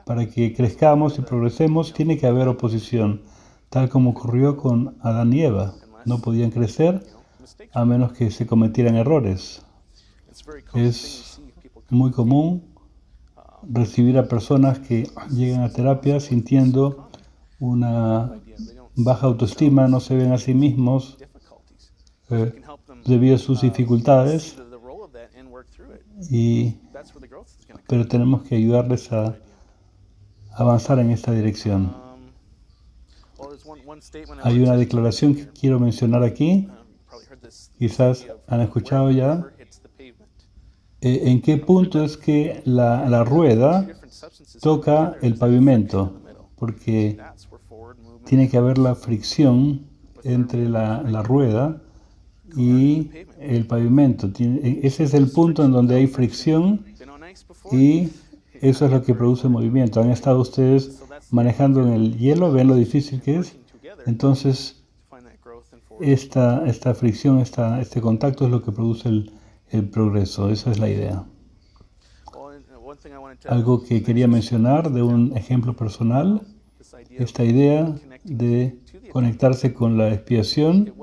Speaker 1: para que crezcamos y progresemos tiene que haber oposición, tal como ocurrió con Adán y Eva. No podían crecer a menos que se cometieran errores. Es muy común recibir a personas que llegan a terapia sintiendo una baja autoestima, no se ven a sí mismos debido a sus dificultades, pero tenemos que ayudarles a avanzar en esta dirección. Hay una declaración que quiero mencionar aquí, quizás han escuchado ya. ¿En qué punto es que la rueda toca el pavimento? Porque tiene que haber la fricción entre la rueda y el pavimento. Ese es el punto en donde hay fricción y eso es lo que produce movimiento. ¿Han estado ustedes manejando en el hielo? ¿Ven lo difícil que es? Entonces, esta fricción, este contacto es lo que produce el progreso. Esa es la idea. Algo que quería mencionar de un ejemplo personal, esta idea de conectarse con la expiación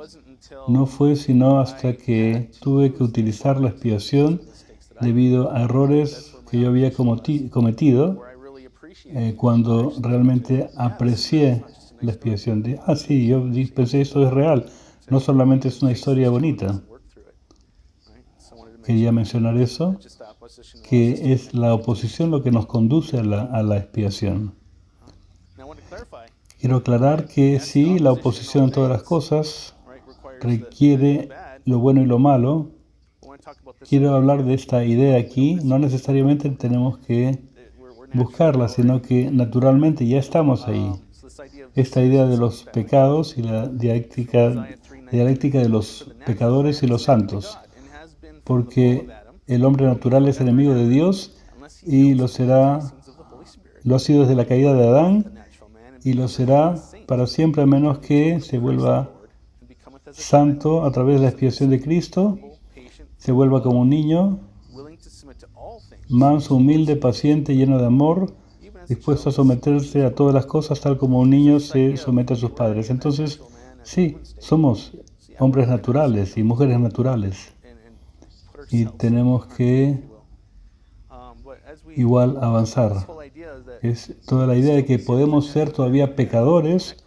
Speaker 1: no fue sino hasta que tuve que utilizar la expiación debido a errores que yo había cometido, cuando realmente aprecié la expiación. Sí, yo pensé, esto es real, no solamente es una historia bonita. Quería mencionar eso, que es la oposición lo que nos conduce a la expiación. Quiero aclarar que sí, la oposición en todas las cosas requiere lo bueno y lo malo. Quiero hablar de esta idea aquí. No necesariamente tenemos que buscarla, sino que naturalmente ya estamos ahí. Esta idea de los pecados y la dialéctica de los pecadores y los santos. Porque el hombre natural es enemigo de Dios y lo ha sido desde la caída de Adán y lo será para siempre a menos que se vuelva santo a través de la expiación de Cristo, se vuelva como un niño, manso, humilde, paciente, lleno de amor, dispuesto a someterse a todas las cosas tal como un niño se somete a sus padres. Entonces, sí, somos hombres naturales y mujeres naturales. Y tenemos que igual avanzar. Es toda la idea de que podemos ser todavía pecadores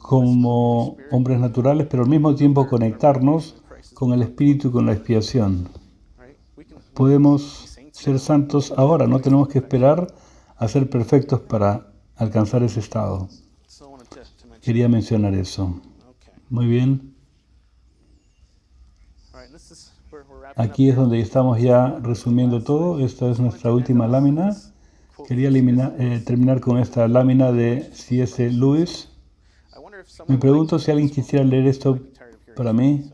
Speaker 1: como hombres naturales, pero al mismo tiempo conectarnos con el Espíritu y con la expiación. podemos ser santos ahora, no tenemos que esperar a ser perfectos para alcanzar ese estado. Quería mencionar eso. Muy bien. Aquí es donde estamos ya resumiendo todo. Esta es nuestra última lámina. Quería terminar con esta lámina de C.S. Lewis. Me pregunto si alguien quisiera leer esto para mí.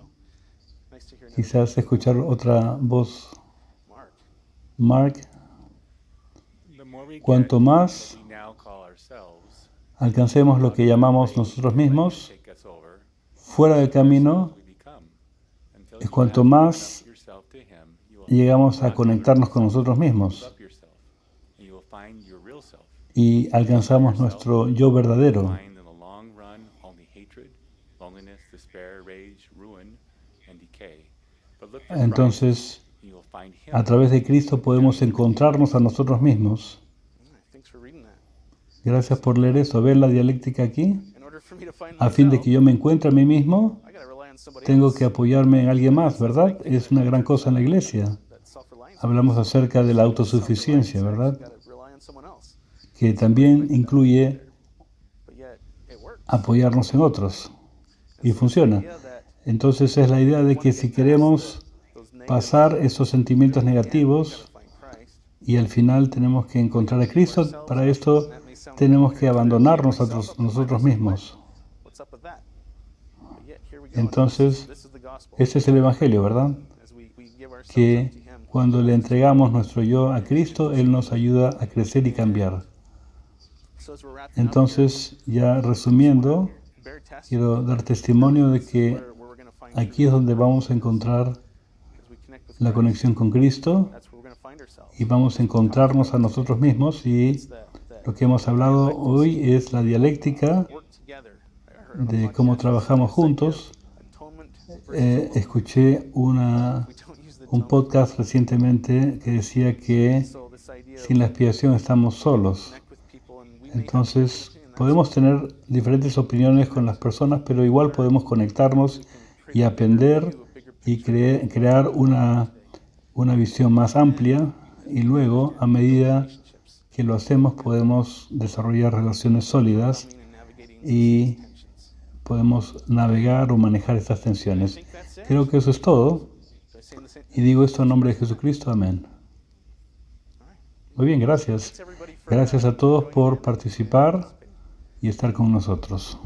Speaker 1: Quizás escuchar otra voz. Mark. Cuanto más alcancemos lo que llamamos nosotros mismos, fuera del camino, es cuanto más llegamos a conectarnos con nosotros mismos y alcanzamos nuestro yo verdadero. Entonces, a través de Cristo podemos encontrarnos a nosotros mismos. Gracias por leer eso. ¿Ver la dialéctica aquí? A fin de que yo me encuentre a mí mismo, tengo que apoyarme en alguien más, ¿verdad? Es una gran cosa en la iglesia. Hablamos acerca de la autosuficiencia, ¿verdad? Que también incluye apoyarnos en otros. Y funciona. Entonces es la idea de que si queremos pasar esos sentimientos negativos y al final tenemos que encontrar a Cristo, para esto tenemos que abandonarnos a nosotros mismos. Entonces, este es el Evangelio, ¿verdad? Que cuando le entregamos nuestro yo a Cristo, Él nos ayuda a crecer y cambiar. Entonces, ya resumiendo, quiero dar testimonio de que aquí es donde vamos a encontrar la conexión con Cristo y vamos a encontrarnos a nosotros mismos, y lo que hemos hablado hoy es la dialéctica de cómo trabajamos juntos. Escuché un podcast recientemente que decía que sin la expiación estamos solos. Entonces, podemos tener diferentes opiniones con las personas, pero igual podemos conectarnos y aprender y crear una visión más amplia, y luego, a medida que lo hacemos, podemos desarrollar relaciones sólidas y podemos navegar o manejar estas tensiones. Creo que eso es todo. Y digo esto en nombre de Jesucristo. Amén. Muy bien, gracias. Gracias a todos por participar y estar con nosotros.